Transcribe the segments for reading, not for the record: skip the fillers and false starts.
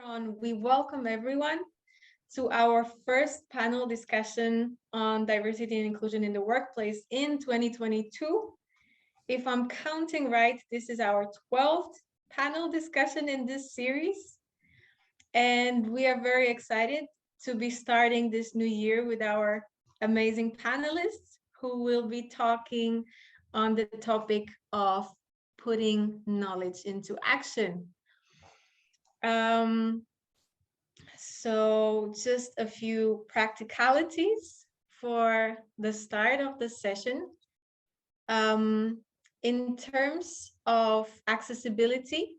We welcome everyone to our first panel discussion on diversity and inclusion in the workplace in 2022. If I'm counting right, this is our 12th panel discussion in this series. And we are very excited to be starting this new year with our amazing panelists who will be talking on the topic of putting knowledge into action. So just a few practicalities for the start of the session. In terms of accessibility,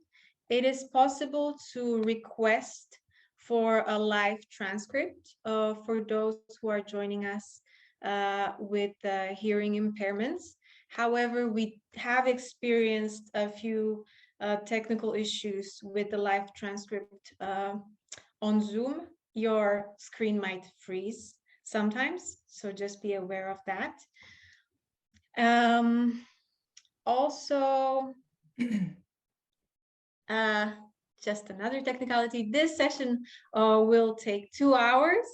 it is possible to request for a live transcript for those who are joining us with hearing impairments. However, we have experienced a few technical issues with the live transcript on Zoom. Your screen might freeze sometimes, so just be aware of that. Also, just another technicality, this session will take 2 hours.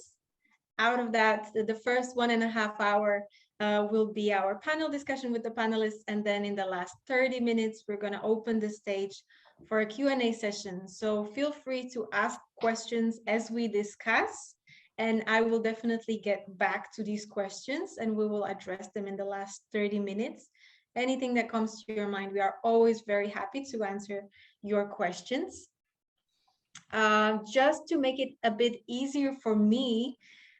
Out of that, the first 1.5 hours will be our panel discussion with the panelists, and then in the last 30 minutes, we're going to open the stage for a Q&A session. So feel free to ask questions as we discuss, and I will definitely get back to these questions and we will address them in the last 30 minutes. Anything that comes to your mind, we are always very happy to answer your questions. Just to make it a bit easier for me,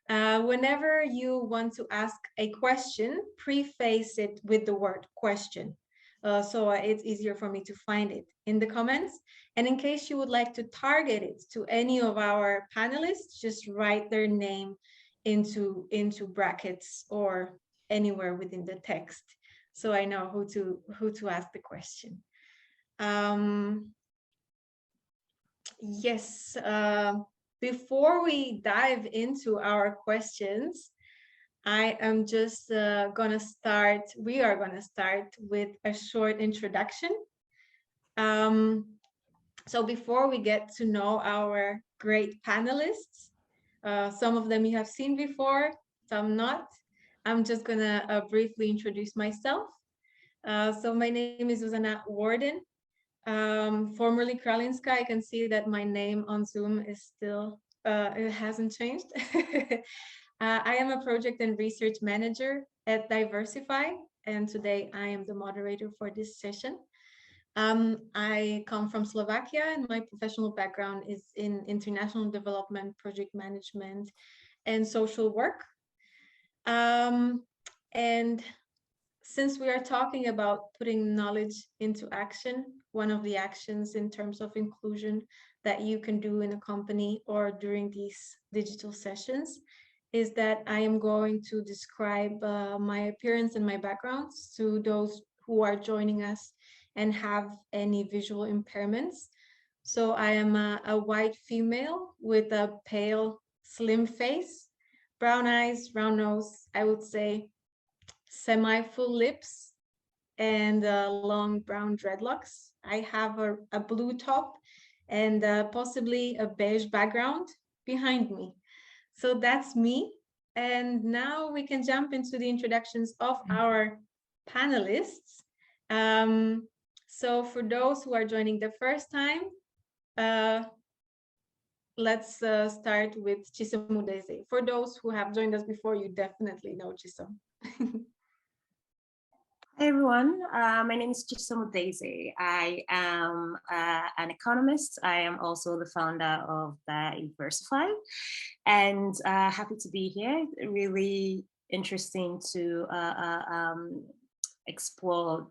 whenever you want to ask a question, preface it with the word question. So it's easier for me to find it in the comments. And in case you would like to target it to any of our panelists, just write their name into brackets or anywhere within the text, so I know who to ask the question. Yes, before we dive into our questions, I am just we are gonna start with a short introduction. So before we get to know our great panelists, some of them you have seen before, some not, I'm just gonna briefly introduce myself. So my name is Zuzana Warden. Formerly Kralinska. I can see that my name on Zoom is still, it hasn't changed. I am a project and research manager at Diversify, and today I am the moderator for this session. I come from Slovakia, and my professional background is in international development, project management, and social work. And since we are talking about putting knowledge into action, one of the actions in terms of inclusion that you can do in a company or during these digital sessions is that I am going to describe my appearance and my backgrounds to those who are joining us and have any visual impairments. So I am a white female with a pale, slim face, brown eyes, round nose, I would say semi-full lips, and long brown dreadlocks. I have a blue top and possibly a beige background behind me. So that's me. And now we can jump into the introductions of our panelists. So for those who are joining the first time, let's start with Chisomu Daisy. For those who have joined us before, you definitely know Chisom. Hey everyone, my name is Jefferson Daisy. I am an economist. I am also the founder of Diversify, and happy to be here. Really interesting to explore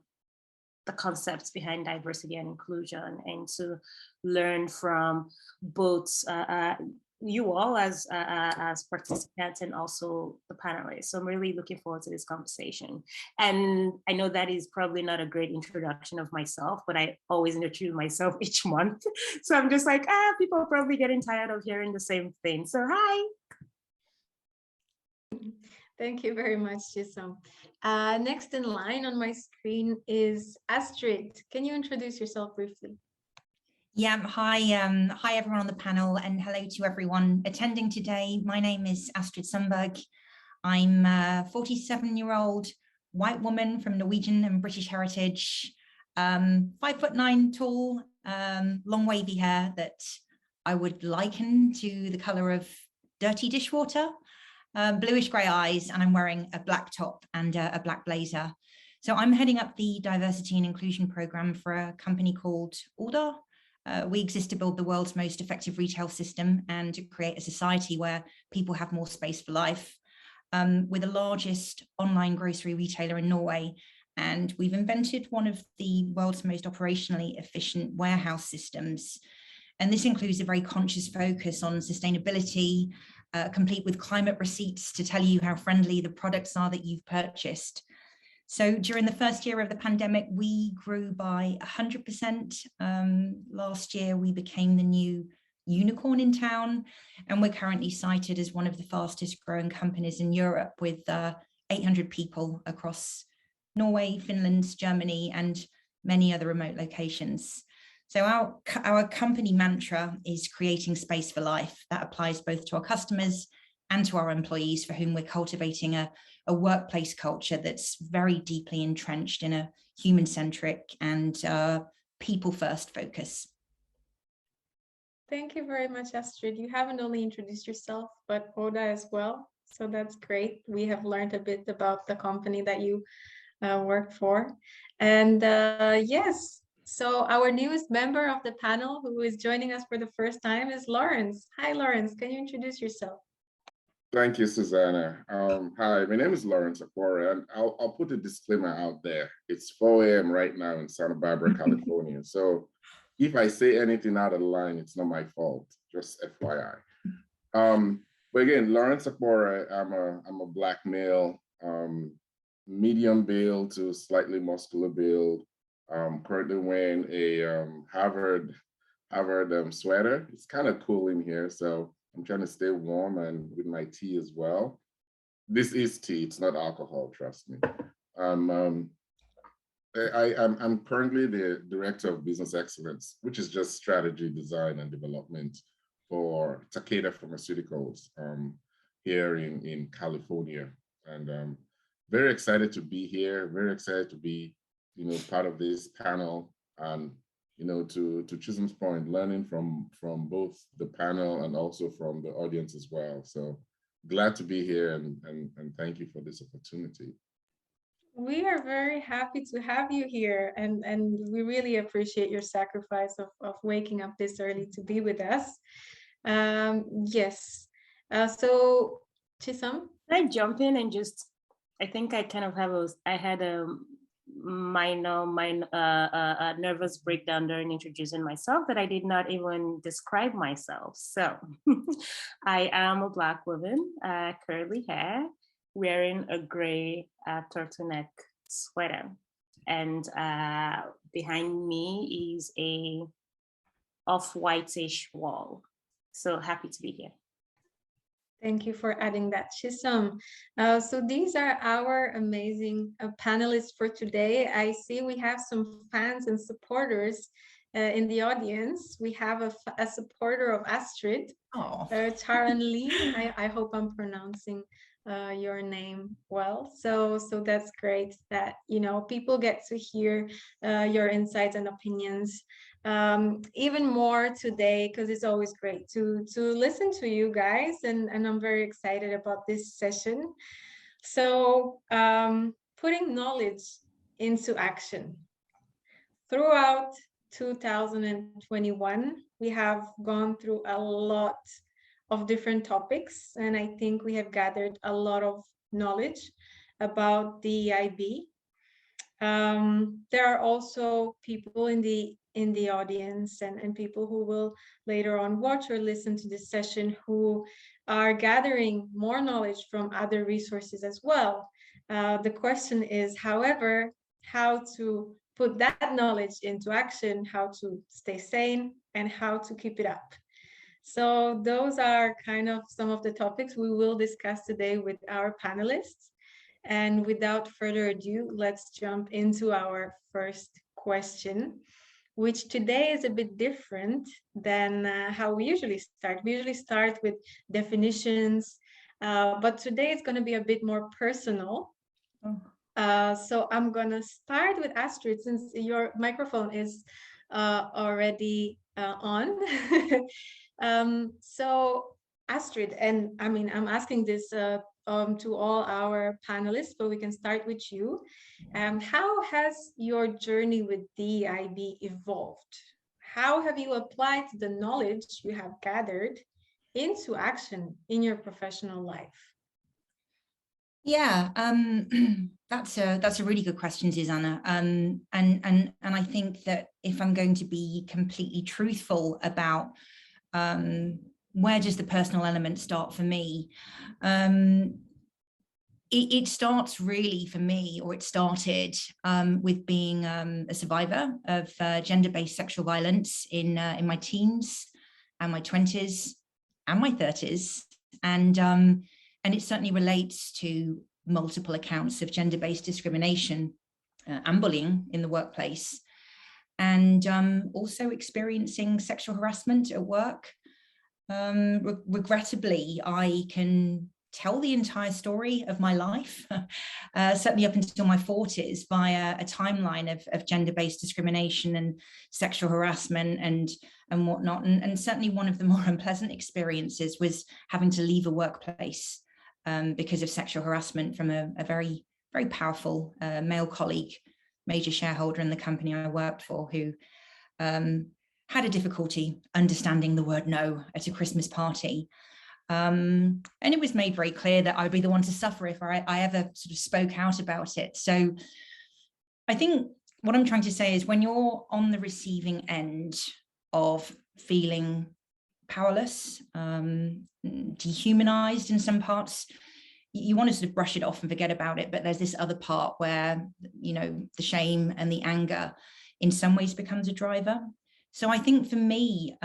the concepts behind diversity and inclusion, and to learn from both you all as participants and also the panelists. So I'm really looking forward to this conversation. And I know that is probably not a great introduction of myself, but I always introduce myself each month. So I'm just like, people are probably getting tired of hearing the same thing. So hi. Thank you very much, Chisom. Next in line on my screen is Astrid. Can you introduce yourself briefly? Yeah, hi everyone on the panel, and hello to everyone attending today. My name is Astrid Sundberg. I'm a 47-year-old white woman from Norwegian and British heritage, 5'9" tall, long wavy hair that I would liken to the color of dirty dishwater, bluish gray eyes, and I'm wearing a black top and a black blazer. So I'm heading up the diversity and inclusion program for a company called Alder. We exist to build the world's most effective retail system and to create a society where people have more space for life. We're the largest online grocery retailer in Norway, and we've invented one of the world's most operationally efficient warehouse systems. And this includes a very conscious focus on sustainability, complete with climate receipts to tell you how friendly the products are that you've purchased. So during the first year of the pandemic, we grew by 100%. Last year, we became the new unicorn in town, and we're currently cited as one of the fastest growing companies in Europe with 800 people across Norway, Finland, Germany, and many other remote locations. So our company mantra is creating space for life. That applies both to our customers and to our employees, for whom we're cultivating a workplace culture that's very deeply entrenched in a human-centric and people-first focus. Thank you very much, Astrid. You haven't only introduced yourself, but Oda as well. So that's great. We have learned a bit about the company that you work for. And yes, so our newest member of the panel who is joining us for the first time is Lawrence. Hi, Lawrence. Can you introduce yourself? Thank you, Susanna. Hi, my name is Lawrence Akora, and I'll put a disclaimer out there. It's 4 a.m. right now in Santa Barbara, California. So if I say anything out of line, it's not my fault, just FYI. But again, Lawrence Akora, I'm a Black male, medium build to slightly muscular build. Currently wearing a Harvard sweater. It's kind of cool in here, so I'm trying to stay warm, and with my tea as well. This is tea, it's not alcohol, trust me. I'm currently the Director of Business Excellence, which is just strategy, design, and development for Takeda Pharmaceuticals here in California. And very excited to be here, very excited to be part of this panel, and to Chisholm's point, learning from both the panel and also from the audience as well. So glad to be here, and thank you for this opportunity. We are very happy to have you here, and we really appreciate your sacrifice of waking up this early to be with us. Yes. So Chisholm? Can I jump in and just, I think I kind of had a minor nervous breakdown during introducing myself, that I did not even describe myself. So I am a Black woman, curly hair, wearing a gray turtleneck sweater, and behind me is a off-whitish wall. So happy to be here. Thank you for adding that, Chisholm. So these are our amazing panelists for today. I see we have some fans and supporters in the audience. We have a supporter of Astrid, Taran Lee. I hope I'm pronouncing your name well. So that's great that people get to hear your insights and opinions. Even more today, because it's always great to listen to you guys, and I'm very excited about this session. So putting knowledge into action. Throughout 2021, we have gone through a lot of different topics, and I think we have gathered a lot of knowledge about the DEIB. There are also people in the audience and people who will later on watch or listen to this session who are gathering more knowledge from other resources as well. The question is, however, how to put that knowledge into action, how to stay sane, and how to keep it up. So those are kind of some of the topics we will discuss today with our panelists. And without further ado, let's jump into our first question, which today is a bit different than how we usually start. We usually start with definitions, but today it's going to be a bit more personal. So I'm going to start with Astrid, since your microphone is already on. So Astrid, and I mean, I'm asking this to all our panelists, but we can start with you. How has your journey with DEIB evolved? How have you applied the knowledge you have gathered into action in your professional life? Yeah, that's a really good question, Susanna. And I think that if I'm going to be completely truthful about where does the personal element start for me, it starts really for me, or it started with being a survivor of gender-based sexual violence in my teens and my 20s and my 30s, and it certainly relates to multiple accounts of gender-based discrimination and bullying in the workplace, and also experiencing sexual harassment at work. Regrettably, I can tell the entire story of my life, certainly up until my 40s, via a timeline of gender-based discrimination and sexual harassment and whatnot. And certainly one of the more unpleasant experiences was having to leave a workplace because of sexual harassment from a very, very powerful male colleague, major shareholder in the company I worked for, who had a difficulty understanding the word no at a Christmas party. And it was made very clear that I would be the one to suffer if I ever sort of spoke out about it. So I think what I'm trying to say is, when you're on the receiving end of feeling powerless, dehumanized in some parts, you want to sort of brush it off and forget about it. But there's this other part where, you know, the shame and the anger in some ways becomes a driver. So I think for me,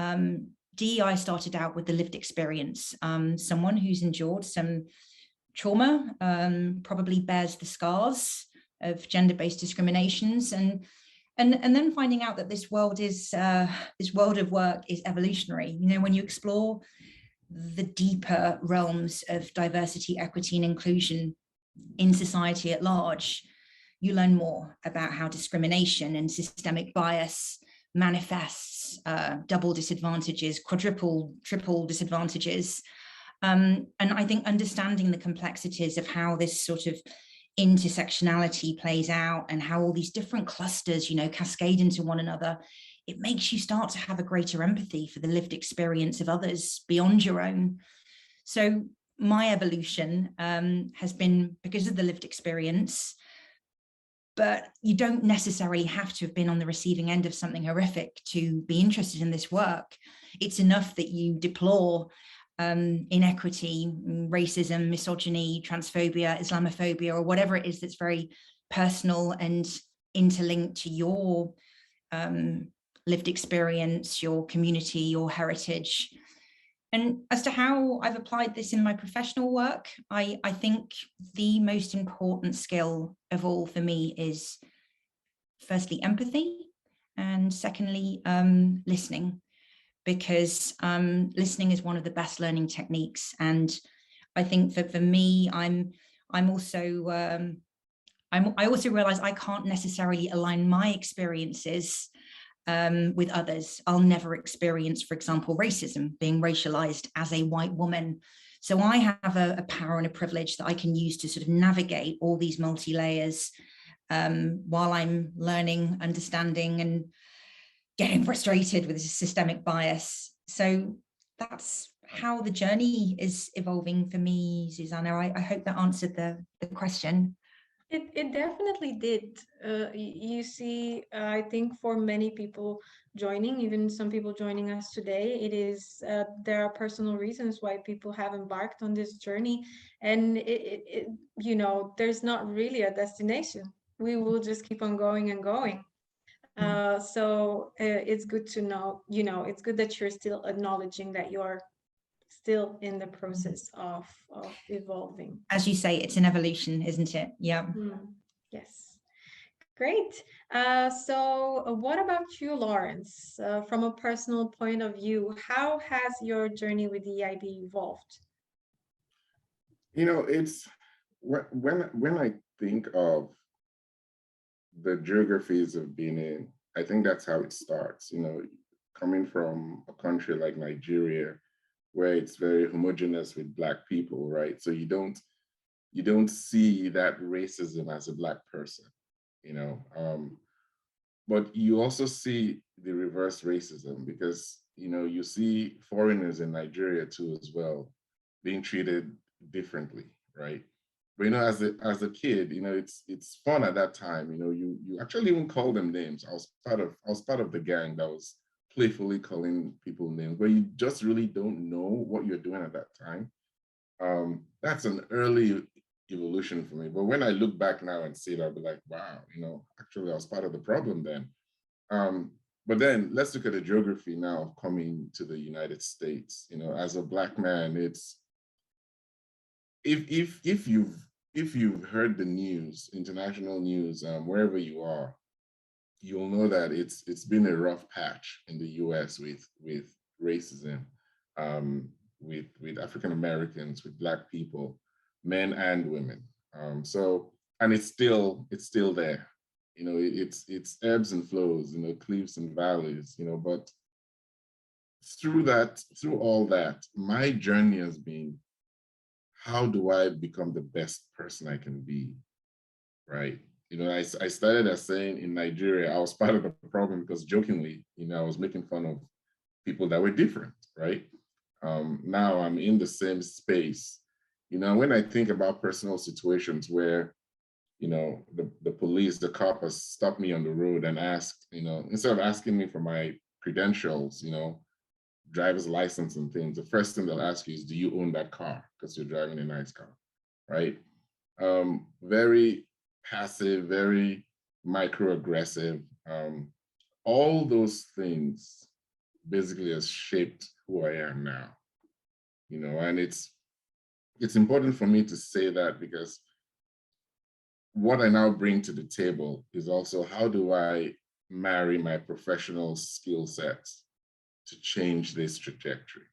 DEI started out with the lived experience. Someone who's endured some trauma, probably bears the scars of gender-based discriminations, and then finding out that this world of work is evolutionary. You know, when you explore the deeper realms of diversity, equity, and inclusion in society at large, you learn more about how discrimination and systemic bias manifests, double disadvantages, quadruple, triple disadvantages. And I think understanding the complexities of how this sort of intersectionality plays out and how all these different clusters, you know, cascade into one another, it makes you start to have a greater empathy for the lived experience of others beyond your own. So my evolution has been because of the lived experience. But you don't necessarily have to have been on the receiving end of something horrific to be interested in this work. It's enough that you deplore inequity, racism, misogyny, transphobia, Islamophobia, or whatever it is that's very personal and interlinked to your lived experience, your community, your heritage. And as to how I've applied this in my professional work, I think the most important skill of all for me is firstly empathy, and secondly listening, because listening is one of the best learning techniques. And I think for me, I also realize I can't necessarily align my experiences with others. I'll never experience, for example, racism, being racialized as a white woman. So I have a power and a privilege that I can use to sort of navigate all these multi-layers while I'm learning, understanding, and getting frustrated with systemic bias. So that's how the journey is evolving for me, Susanna. I hope that answered the question. It definitely did. You see, I think for many people joining, even some people joining us today, it is there are personal reasons why people have embarked on this journey, and you know, there's not really a destination. We will just keep on going and going. So it's good to know, you know, it's good that you're still acknowledging that you're still in the process of evolving. As you say, it's an evolution, isn't it? Yeah. Yes. Great. So what about you, Lawrence? From a personal point of view, how has your journey with DEIB evolved? It's when I think of the geographies of Benin, I think that's how it starts. Coming from a country like Nigeria, where it's very homogeneous with Black people, right? So you don't see that racism as a Black person, you know. But you also see the reverse racism because you see foreigners in Nigeria too as well being treated differently, right? But as a kid, it's fun at that time. You actually even call them names. I was part of the gang that was playfully calling people names, but you just really don't know what you're doing at that time. That's an early evolution for me. But when I look back now and see it, I'll be like, wow, actually I was part of the problem then. But then let's look at the geography now of coming to the United States. As a Black man, it's if you've heard the news, international news, wherever you are, you'll know that it's been a rough patch in the U.S. with racism, with African Americans, with Black people, men and women. And it's still there. It's ebbs and flows, cliffs and valleys, but through all that, my journey has been, how do I become the best person I can be, right? I started as saying in Nigeria, I was part of the problem because jokingly, I was making fun of people that were different, right? Now I'm in the same space. When I think about personal situations where, the police, the cop has stopped me on the road and asked, instead of asking me for my credentials, driver's license and things, the first thing they'll ask you is, do you own that car? Because you're driving a nice car, right? Very passive, very microaggressive. All those things basically has shaped who I am now, and it's important for me to say that because what I now bring to the table is also, how do I marry my professional skill sets to change this trajectory,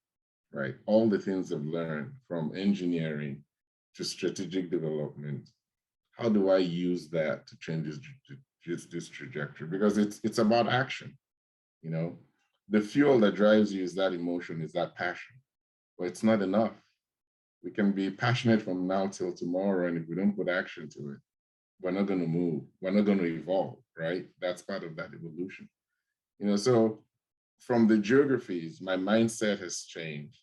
right? All the things I've learned from engineering to strategic development, how do I use that to change this trajectory? Because it's about action, The fuel that drives you is that emotion, is that passion, but it's not enough. We can be passionate from now till tomorrow, and if we don't put action to it, we're not going to move. We're not going to evolve, right? That's part of that evolution. So from the geographies, my mindset has changed,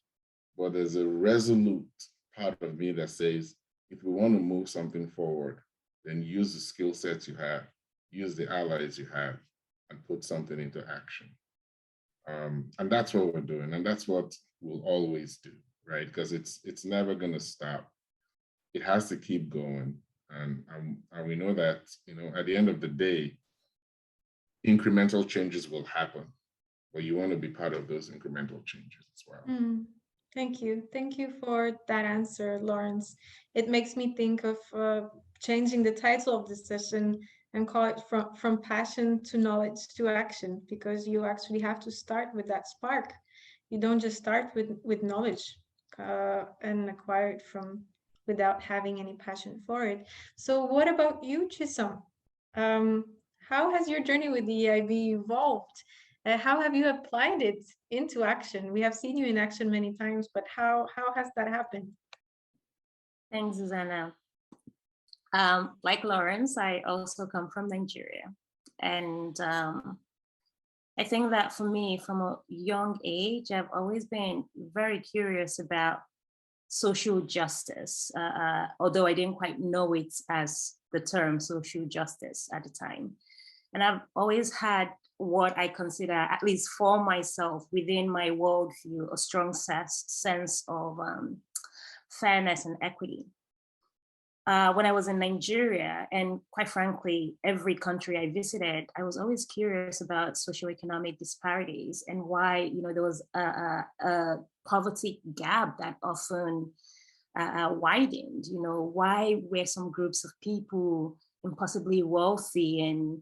but there's a resolute part of me that says, if we want to move something forward, then use the skill sets you have, use the allies you have, and put something into action. And that's what we're doing, and that's what we'll always do, right? Because it's never going to stop. It has to keep going. And we know that, at the end of the day, incremental changes will happen, but you want to be part of those incremental changes as well. Thank you. Thank you for that answer, Lawrence. It makes me think of changing the title of this session and call it from passion to knowledge to action, because you actually have to start with that spark. You don't just start with knowledge and acquire it without having any passion for it. So what about you, Chisholm? How has your journey with the DEIB evolved? How have you applied it into action? We have seen you in action many times, but how has that happened? Thanks, Susanna. Like Lawrence, I also come from Nigeria. And I think that for me, from a young age, I've always been very curious about social justice, although I didn't quite know it as the term social justice at the time. And I've always had what I consider, at least for myself, within my worldview, a strong sense of fairness and equity. When I was in Nigeria, and quite frankly, every country I visited, I was always curious about socioeconomic disparities and why, there was a poverty gap that often widened. Why were some groups of people impossibly wealthy and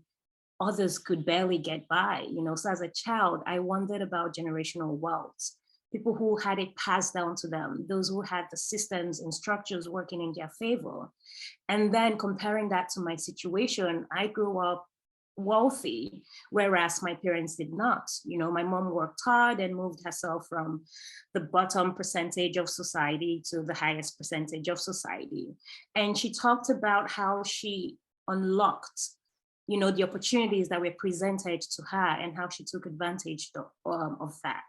others could barely get by, you know. So as a child, I wondered about generational wealth, people who had it passed down to them, those who had the systems and structures working in their favor. And then comparing that to my situation, I grew up wealthy, whereas my parents did not. You know, my mom worked hard and moved herself from the bottom percentage of society to the highest percentage of society. And she talked about how she unlocked, you know, the opportunities that were presented to her and how she took advantage of that.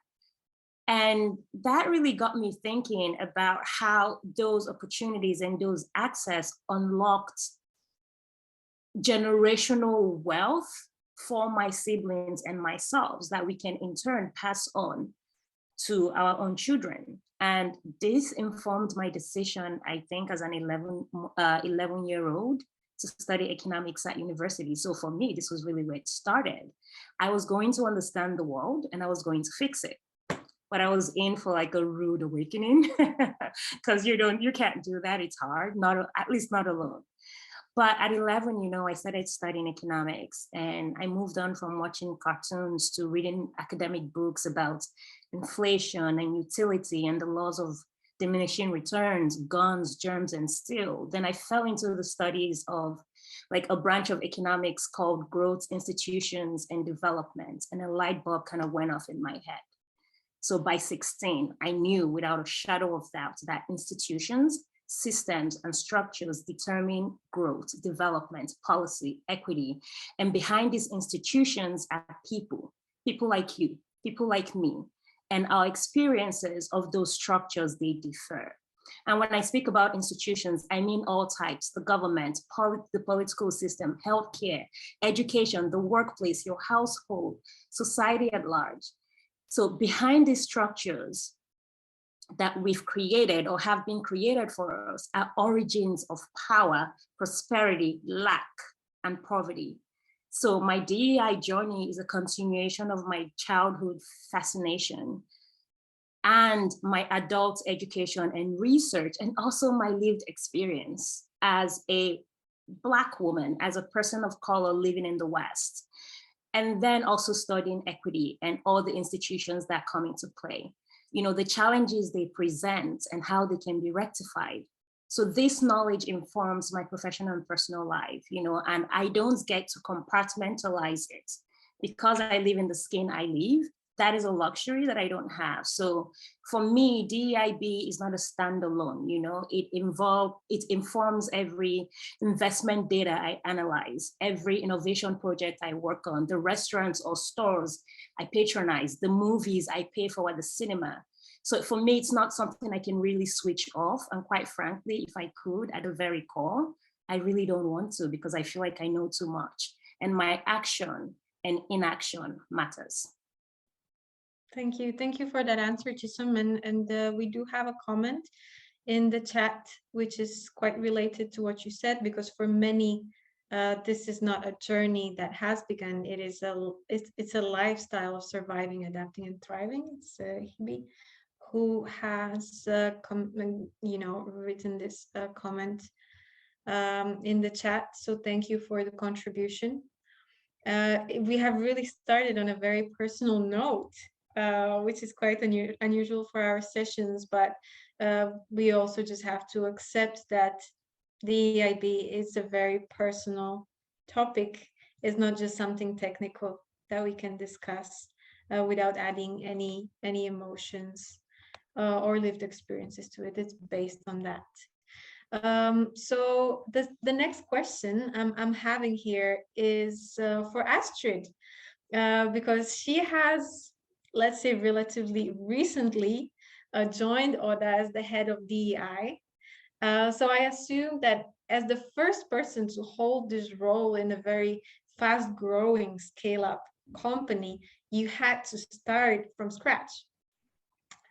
And that really got me thinking about how those opportunities and those access unlocked generational wealth for my siblings and myself that we can in turn pass on to our own children. And this informed my decision, I think, as an 11-year-old to study economics at university. So for me, this was really where it started. I was going to understand the world and I was going to fix it. But I was in for like a rude awakening because you can't do that. It's hard, at least not alone. But at 11, you know, I started studying economics and I moved on from watching cartoons to reading academic books about inflation and utility and the laws of diminishing returns, guns, germs, and steel. Then I fell into the studies of like a branch of economics called growth, institutions, and development. And a light bulb kind of went off in my head. So by 16, I knew without a shadow of doubt that institutions, systems, and structures determine growth, development, policy, equity. And behind these institutions are people like you, people like me, and our experiences of those structures, they differ. And when I speak about institutions, I mean all types: the government, the political system, healthcare, education, the workplace, your household, society at large. So behind these structures that we've created or have been created for us are origins of power, prosperity, lack, and poverty. So my DEI journey is a continuation of my childhood fascination and my adult education and research, and also my lived experience as a Black woman, as a person of color living in the West. And then also studying equity and all the institutions that come into play, you know, the challenges they present and how they can be rectified. So this knowledge informs my professional and personal life, you know, and I don't get to compartmentalize it because I live in the skin I live. That is a luxury that I don't have. So for me, DEIB is not a standalone, you know, it informs every investment data I analyze, every innovation project I work on, the restaurants or stores I patronize, the movies I pay for at the cinema. So for me, it's not something I can really switch off. And quite frankly, if I could, at the very core, I really don't want to, because I feel like I know too much. And my action and inaction matters. Thank you. Thank you for that answer, Chisholm. And we do have a comment in the chat, which is quite related to what you said, because for many, this is not a journey that has begun. It's a lifestyle of surviving, adapting, and thriving. It's Hebe who has written this comment in the chat. So thank you for the contribution. We have really started on a very personal note. Which is quite unusual for our sessions, but we also just have to accept that the DEIB is a very personal topic. It's not just something technical that we can discuss without adding any emotions or lived experiences to it. It's based on that. So the next question I'm having here is for Astrid, because she has, let's say, relatively recently joined ODA as the head of DEI. So I assume that as the first person to hold this role in a very fast-growing scale-up company, you had to start from scratch.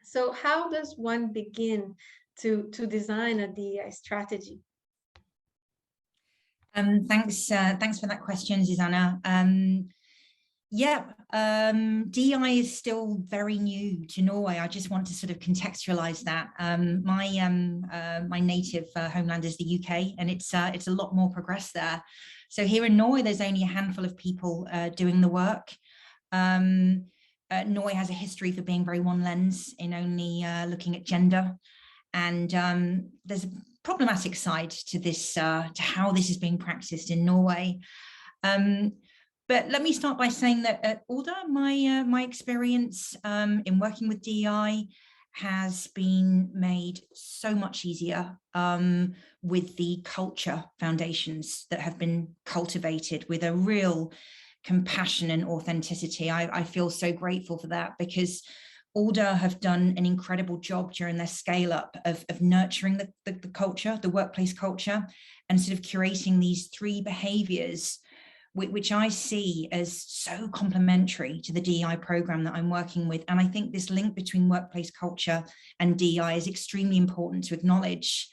So how does one begin to design a DEI strategy? Thanks for that question, Susanna. Yeah, DEI is still very new to Norway. I just want to sort of contextualize that. My native homeland is the UK, and it's a lot more progressed there. So here in Norway, there's only a handful of people doing the work. Norway has a history for being very one lens in only looking at gender, and there's a problematic side to this, to how this is being practiced in Norway. But let me start by saying that at Alder, my experience in working with DEI has been made so much easier with the culture foundations that have been cultivated with a real compassion and authenticity. I feel so grateful for that, because Alder have done an incredible job during their scale up of nurturing the culture, the workplace culture, and sort of curating these 3 behaviors which I see as so complementary to the DEI program that I'm working with. And I think this link between workplace culture and DEI is extremely important to acknowledge.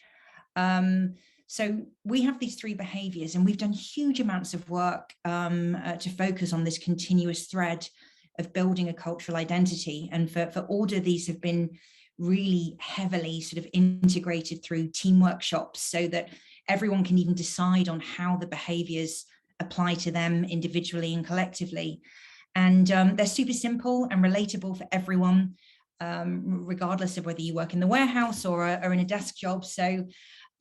So we have these 3 behaviors, and we've done huge amounts of work to focus on this continuous thread of building a cultural identity. And for Alder, these have been really heavily sort of integrated through team workshops, so that everyone can even decide on how the behaviors apply to them individually and collectively. And they're super simple and relatable for everyone, regardless of whether you work in the warehouse or in a desk job. So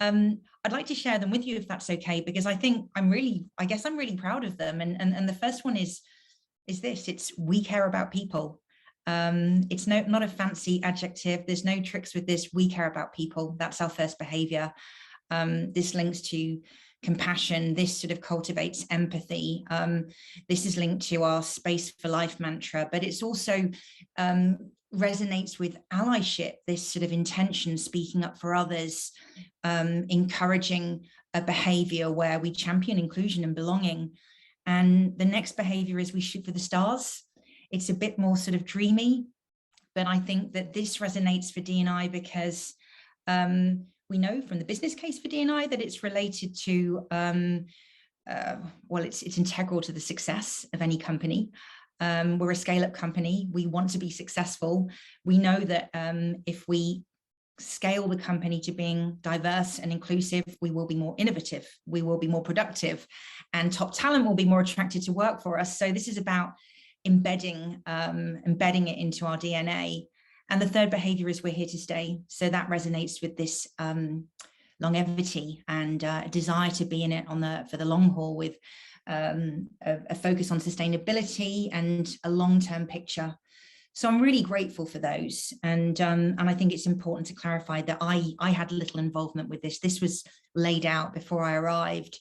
I'd like to share them with you, if that's okay, because I think I guess I'm really proud of them. And the first one is this: it's we care about people. It's not a fancy adjective. There's no tricks with this. We care about people. That's our first behavior. This links to compassion. This sort of cultivates empathy. This is linked to our space for life mantra, but it's also resonates with allyship, this sort of intention, speaking up for others, encouraging a behavior where we champion inclusion and belonging. And the next behavior is we shoot for the stars. It's a bit more sort of dreamy, but I think that this resonates for D&I because we know from the business case for D&I that it's related to, well, it's integral to the success of any company. We're a scale-up company. We want to be successful. We know that if we scale the company to being diverse and inclusive, we will be more innovative, we will be more productive, and top talent will be more attracted to work for us. So this is about embedding it into our DNA. And the third behavior is we're here to stay. So that resonates with this longevity and a desire to be in it for the long haul, with a focus on sustainability and a long-term picture. So I'm really grateful for those. And I think it's important to clarify that I had little involvement with this. This was laid out before I arrived.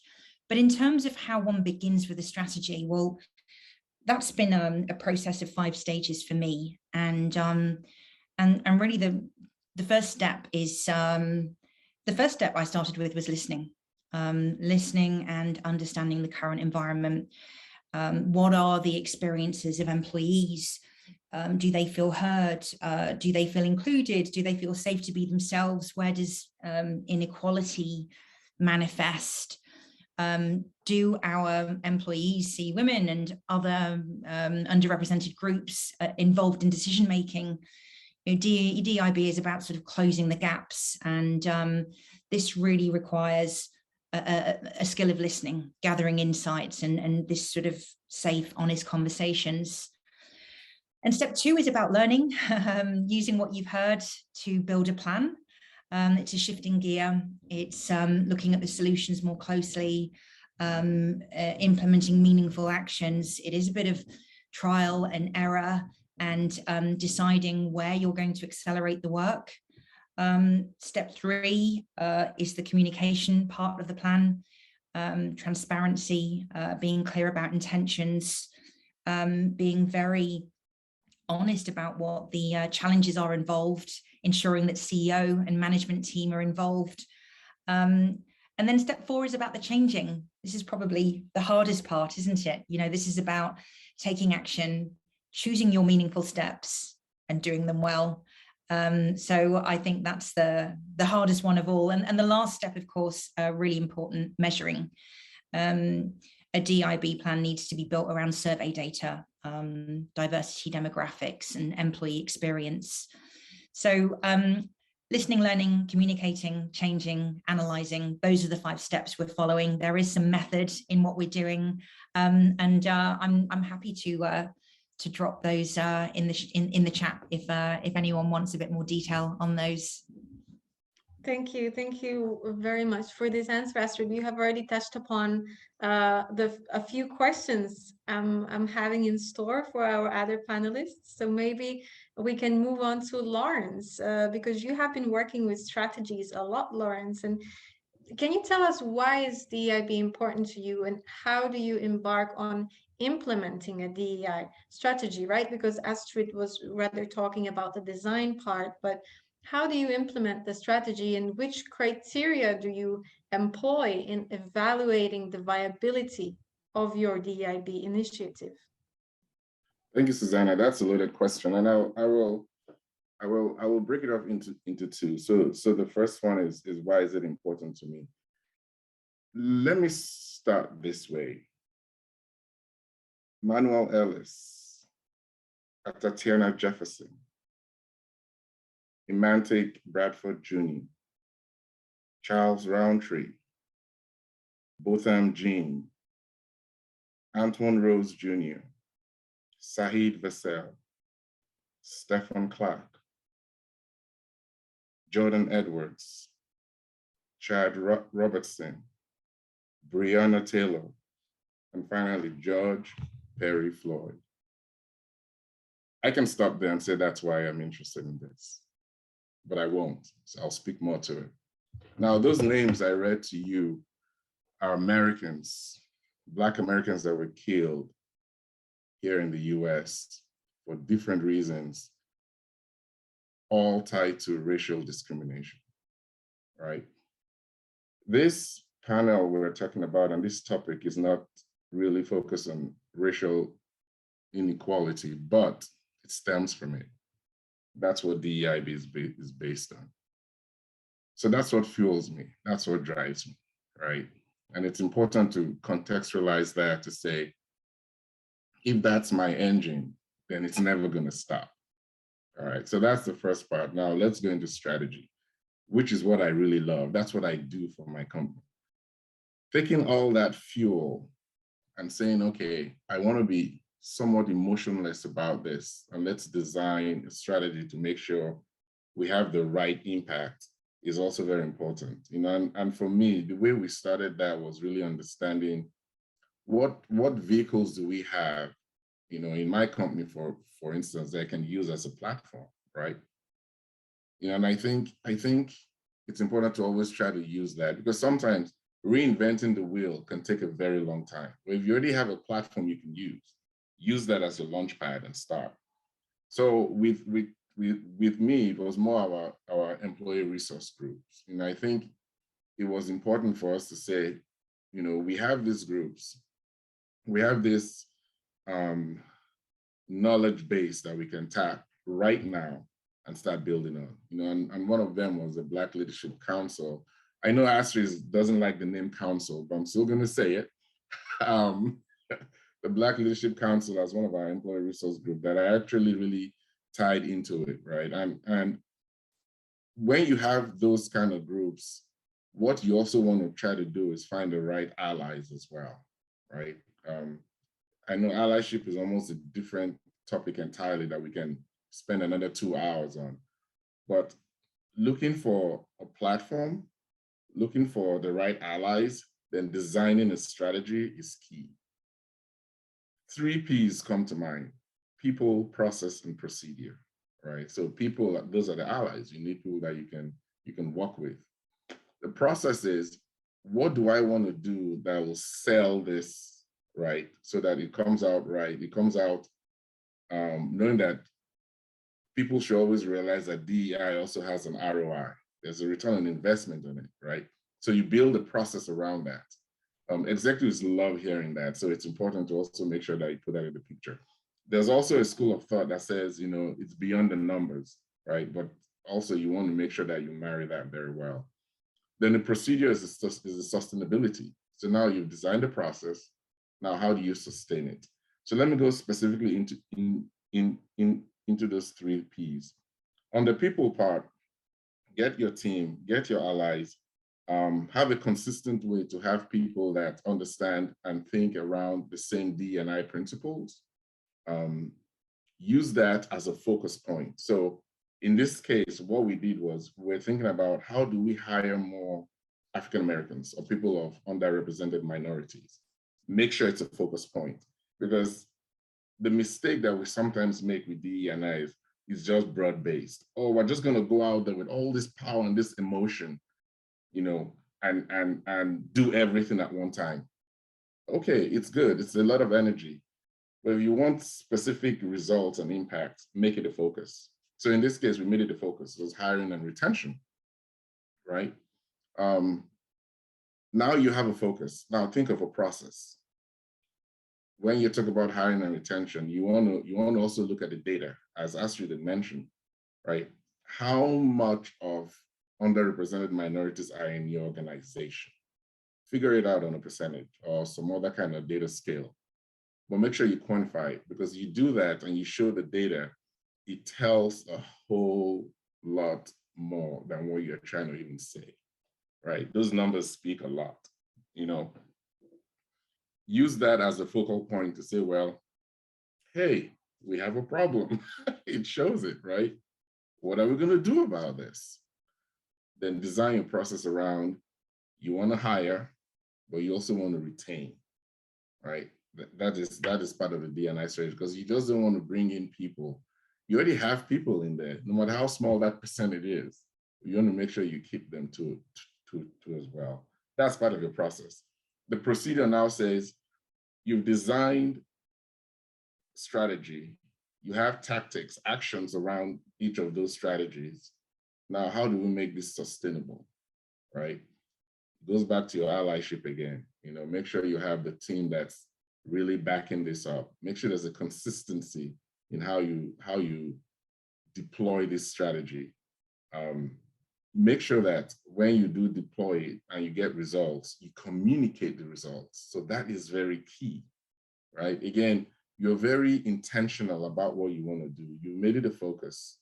But in terms of how one begins with a strategy, well, that's been a process of 5 stages for me. And really the first step is, the first step I started with was listening. Listening and understanding the current environment. What are the experiences of employees? Do they feel heard? Do they feel included? Do they feel safe to be themselves? Where does inequality manifest? Do our employees see women and other underrepresented groups involved in decision making? You know, DEIB is about sort of closing the gaps, and this really requires a skill of listening, gathering insights, and this sort of safe, honest conversations. And step 2 is about learning, using what you've heard to build a plan. It's a shifting gear. It's looking at the solutions more closely, implementing meaningful actions. It is a bit of trial and error, and deciding where you're going to accelerate the work. Step 3 is the communication part of the plan, transparency, being clear about intentions, being very honest about what the challenges are involved, ensuring that CEO and management team are involved. And then step 4 is about the changing. This is probably the hardest part, isn't it? You know, this is about taking action, choosing your meaningful steps and doing them well. So I think that's the hardest one of all. And the last step, of course, really important, measuring. A DEIB plan needs to be built around survey data. diversity demographics and employee experience. So listening, learning, communicating, changing, analyzing, those are the 5 steps we're following. There is some method in what we're doing. I'm happy to drop those in the chat if anyone wants a bit more detail on those. Thank you very much for this answer, Astrid. You have already touched upon a few questions I'm having in store for our other panelists. So maybe we can move on to Lawrence, because you have been working with strategies a lot, Lawrence. And can you tell us why is DEIB important to you, and how do you embark on implementing a DEI strategy, right? Because Astrid was rather talking about the design part, but how do you implement the strategy, and which criteria do you employ in evaluating the viability of your DEIB initiative? Thank you, Susanna. That's a loaded question, and I will break it up into 2. So the first one is why is it important to me? Let me start this way. Manuel Ellis, Tatiana Jefferson, Emantic Bradford Jr., Charles Roundtree, Botham Jean, Antoine Rose Jr., Sahid Vassell, Stephen Clark, Jordan Edwards, Chad Robertson, Breonna Taylor, and finally, George Perry Floyd. I can stop there and say that's why I'm interested in this, but I won't, so I'll speak more to it. Now, those names I read to you are Americans, Black Americans that were killed here in the US for different reasons, all tied to racial discrimination, right? This panel we're talking about, and this topic is not really focused on racial inequality, but it stems from it. That's what DEIB is based on. So that's what fuels me. That's what drives me, right? And it's important to contextualize that to say, if that's my engine, then it's never going to stop. All right, so that's the first part. Now let's go into strategy, which is what I really love. That's what I do for my company. Taking all that fuel and saying, okay, I want to be somewhat emotionless about this, and let's design a strategy to make sure we have the right impact is also very important. You know, and for me, the way we started that was really understanding what vehicles do we have, you know, in my company, for instance, that I can use as a platform, right? You know, and I think it's important to always try to use that, because sometimes reinventing the wheel can take a very long time. But if you already have a platform you can use that as a launch pad and start. So with me, it was more our employee resource groups. And I think it was important for us to say, you know, we have these groups, we have this knowledge base that we can tap right now and start building on. You know, and one of them was the Black Leadership Council. I know Astrid doesn't like the name council, but I'm still going to say it. The Black Leadership Council as one of our employee resource group that I actually really tied into it, right? And when you have those kind of groups, what you also want to try to do is find the right allies as well, right? I know allyship is almost a different topic entirely that we can spend another 2 hours on, but looking for a platform, looking for the right allies, then designing a strategy is key. 3 P's come to mind: people, process, and procedure, right? So people, those are the allies. You need people that you can work with. The process is, what do I want to do that will sell this, right? So that it comes out right. It comes out knowing that people should always realize that DEI also has an ROI. There's a return on investment on it, right? So you build a process around that. Executives love hearing that. So it's important to also make sure that you put that in the picture. There's also a school of thought that says, you know, it's beyond the numbers, right? But also you want to make sure that you marry that very well. Then the procedure is the sustainability. So now you've designed the process. Now, how do you sustain it? So let me go specifically into those 3 Ps. On the people part, get your team, get your allies, have a consistent way to have people that understand and think around the same D&I principles. Use that as a focus point. So in this case, what we did was we're thinking about how do we hire more African Americans or people of underrepresented minorities. Make sure it's a focus point, because the mistake that we sometimes make with DE&I is just broad-based. Oh, we're just going to go out there with all this power and this emotion, you know, and do everything at one time. Okay, it's good. It's a lot of energy. But if you want specific results and impact, make it a focus. So in this case, we made it a focus. It was hiring and retention, right? Now you have a focus. Now think of a process. When you talk about hiring and retention, you want to also look at the data, as Astrid had mentioned, right? How much of underrepresented minorities are in your organization? Figure it out on a percentage or some other kind of data scale. But make sure you quantify it, because you do that and you show the data, it tells a whole lot more than what you're trying to even say, right? Those numbers speak a lot, you know. Use that as a focal point to say, well, hey, we have a problem. It shows it, right? What are we going to do about this? Then design your process around, you want to hire, but you also want to retain, right? That is part of the D&I strategy, because you just don't want to bring in people. You already have people in there, no matter how small that percentage is. You want to make sure you keep them to as well. That's part of your process. The procedure now says you've designed strategy, you have tactics, actions around each of those strategies. Now, how do we make this sustainable, right? It goes back to your allyship again. You know, make sure you have the team that's really backing this up. Make sure there's a consistency in how you deploy this strategy. Make sure that when you do deploy it and you get results, you communicate the results. So that is very key, right? Again, you're very intentional about what you want to do. You made it a focus,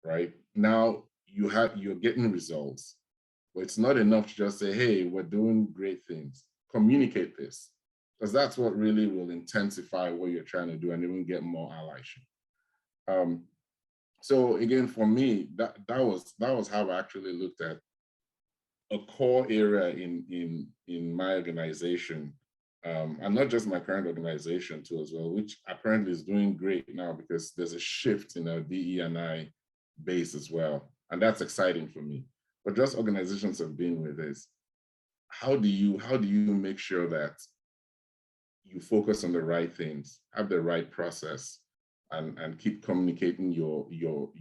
right? Now you're getting results, but it's not enough to just say, hey, we're doing great things. Communicate this, because that's what really will intensify what you're trying to do and even get more allyship. So again, for me, that was how I actually looked at a core area in my organization, and not just my current organization too as well, which apparently is doing great now because there's a shift in our DE&I base as well, and that's exciting for me. But just organizations have been with this. How do you make sure that you focus on the right things, have the right process, and keep communicating your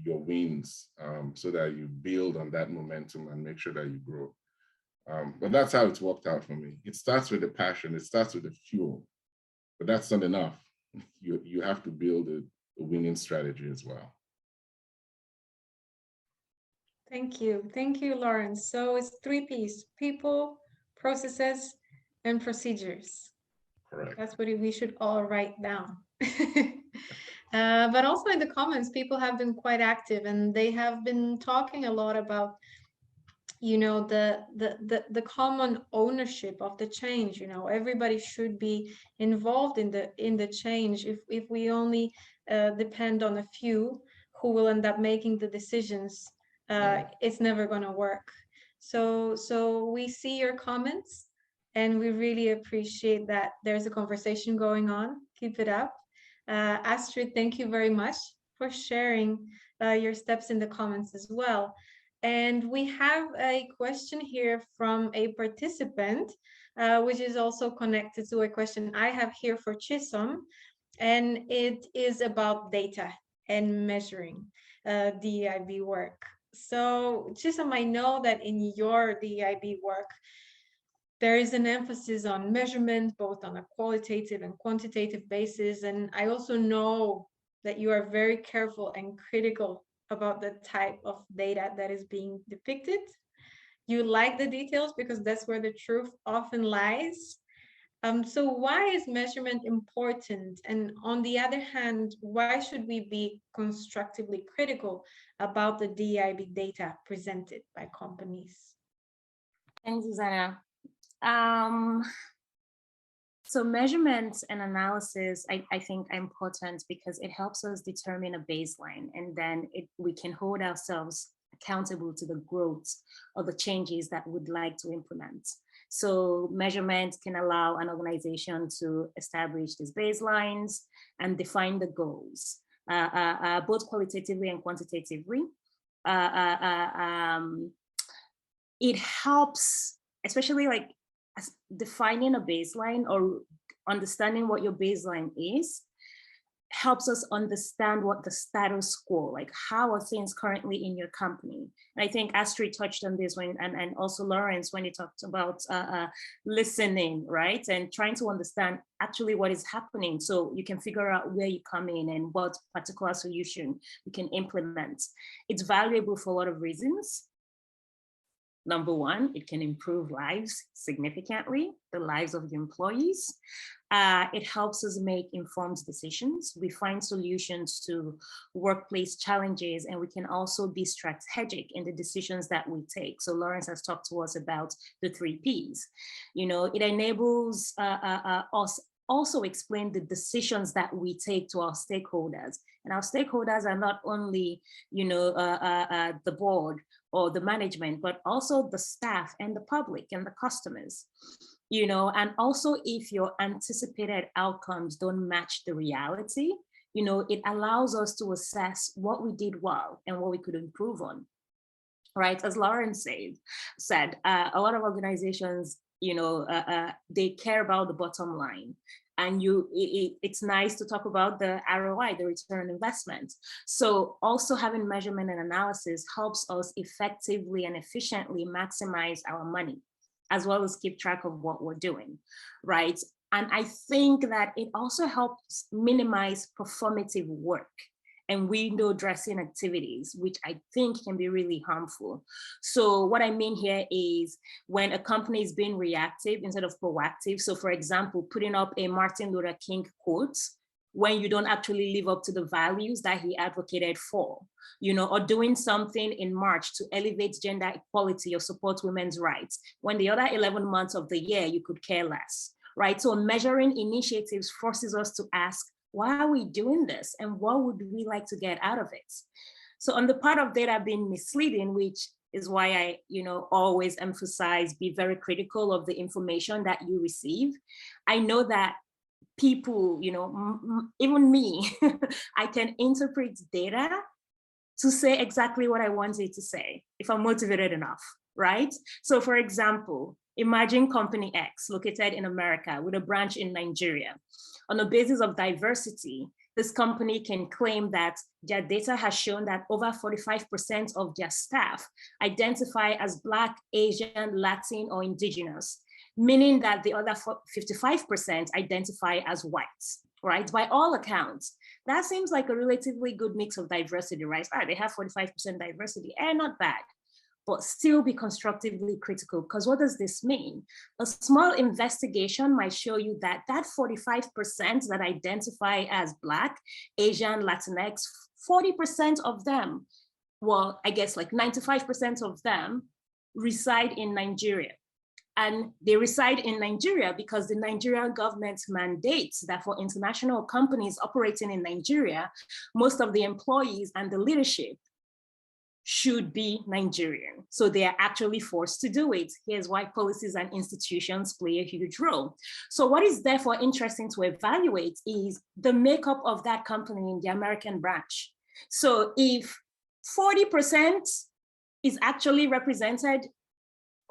wins, so that you build on that momentum and make sure that you grow. But that's how it's worked out for me. It starts with the passion, it starts with the fuel, but that's not enough. You have to build a winning strategy as well. Thank you, Lawrence. So it's 3 Ps: people, processes, and procedures. Correct. That's what we should all write down. But also in the comments, people have been quite active, and they have been talking a lot about, you know, the common ownership of the change. You know, everybody should be involved in the change. If we only depend on a few who will end up making the decisions, it's never going to work. So we see your comments, and we really appreciate that there's a conversation going on. Keep it up. Astrid, thank you very much for sharing your steps in the comments as well. And we have a question here from a participant, which is also connected to a question I have here for Chisom, and it is about data and measuring DEIB work. So Chisom, I know that in your DEIB work, there is an emphasis on measurement, both on a qualitative and quantitative basis. And I also know that you are very careful and critical about the type of data that is being depicted. You like the details because that's where the truth often lies. So why is measurement important? And on the other hand, why should we be constructively critical about the DEIB data presented by companies? Thanks, Susanna. So measurements and analysis, I think, are important because it helps us determine a baseline, and then we can hold ourselves accountable to the growth or the changes that we'd like to implement. So measurements can allow an organization to establish these baselines and define the goals, both qualitatively and quantitatively. It helps, especially like defining a baseline or understanding what your baseline is, helps us understand what the status quo, like how are things currently in your company. And I think Astrid touched on this and also Lawrence when he talked about listening, right? And trying to understand actually what is happening so you can figure out where you come in and what particular solution you can implement. It's valuable for a lot of reasons. Number one, it can improve lives significantly, the lives of the employees. It helps us make informed decisions. We find solutions to workplace challenges, and we can also be strategic in the decisions that we take. So Lawrence has talked to us about the 3 Ps. You know, it enables us also explain the decisions that we take to our stakeholders. And our stakeholders are not only, you know, the board or the management, but also the staff and the public and the customers, you know, and also if your anticipated outcomes don't match the reality, you know, it allows us to assess what we did well and what we could improve on, right? As Lauren said, a lot of organizations, you know, they care about the bottom line. And it's nice to talk about the ROI, the return on investment. So also having measurement and analysis helps us effectively and efficiently maximize our money, as well as keep track of what we're doing, right? And I think that it also helps minimize performative work and window dressing activities, which I think can be really harmful. So what I mean here is when a company is being reactive instead of proactive. So for example, putting up a Martin Luther King quote when you don't actually live up to the values that he advocated for, you know, or doing something in March to elevate gender equality or support women's rights, when the other 11 months of the year you could care less, right? So measuring initiatives forces us to ask, why are we doing this? And what would we like to get out of it? So on the part of data being misleading, which is why I, you know, always emphasize, be very critical of the information that you receive. I know that people, you know, even me, I can interpret data to say exactly what I want it to say if I'm motivated enough, right? So for example, imagine company X located in America with a branch in Nigeria. On the basis of diversity, this company can claim that their data has shown that over 45% of their staff identify as Black, Asian, Latin, or Indigenous, meaning that the other 55% identify as whites, right? By all accounts, that seems like a relatively good mix of diversity, right? They have 45% diversity, and not bad. But still be constructively critical, because what does this mean? A small investigation might show you that that 45% that identify as Black, Asian, Latinx, 40% of them, well, I guess like 95% of them reside in Nigeria. And they reside in Nigeria because the Nigerian government mandates that for international companies operating in Nigeria, most of the employees and the leadership should be Nigerian. So they are actually forced to do it. Here's why policies and institutions play a huge role. So what is therefore interesting to evaluate is the makeup of that company in the American branch. So if 40% is actually represented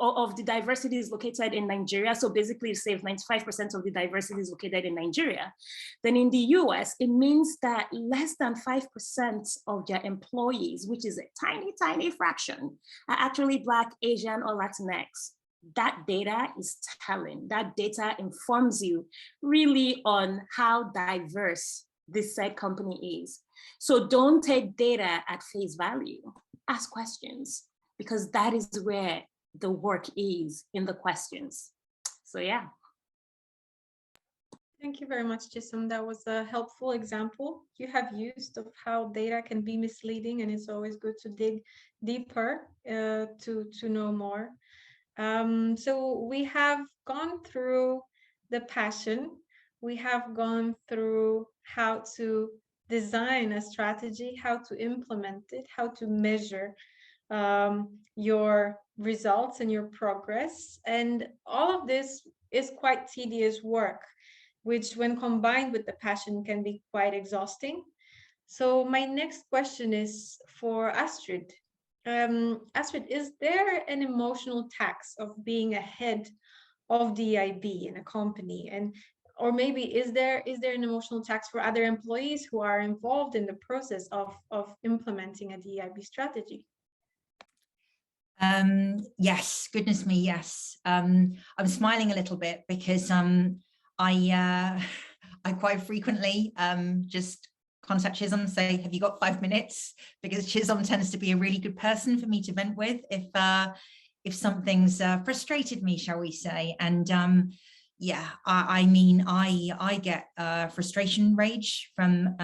of the diversity is located in Nigeria, so basically say if 95% of the diversity is located in Nigeria, then in the US, it means that less than 5% of their employees, which is a tiny, tiny fraction, are actually Black, Asian, or Latinx. That data is telling. That data informs you really on how diverse this said company is. So don't take data at face value. Ask questions, because that is where the work is, in the questions. So yeah. Thank you very much, Chisholm. That was a helpful example you have used of how data can be misleading, and it's always good to dig deeper to know more. So we have gone through the passion. We have gone through how to design a strategy, how to implement it, how to measure your results and your progress. And all of this is quite tedious work, which when combined with the passion can be quite exhausting. So my next question is for Astrid. Astrid, is there an emotional tax of being ahead of DEIB in a company? And or maybe is there an emotional tax for other employees who are involved in the process of implementing a DEIB strategy? Yes, goodness me, yes. I'm smiling a little bit because I quite frequently just contact Chisholm, say, have you got 5 minutes? Because Chisholm tends to be a really good person for me to vent with if something's frustrated me, shall we say. And yeah, I mean, I get frustration rage from,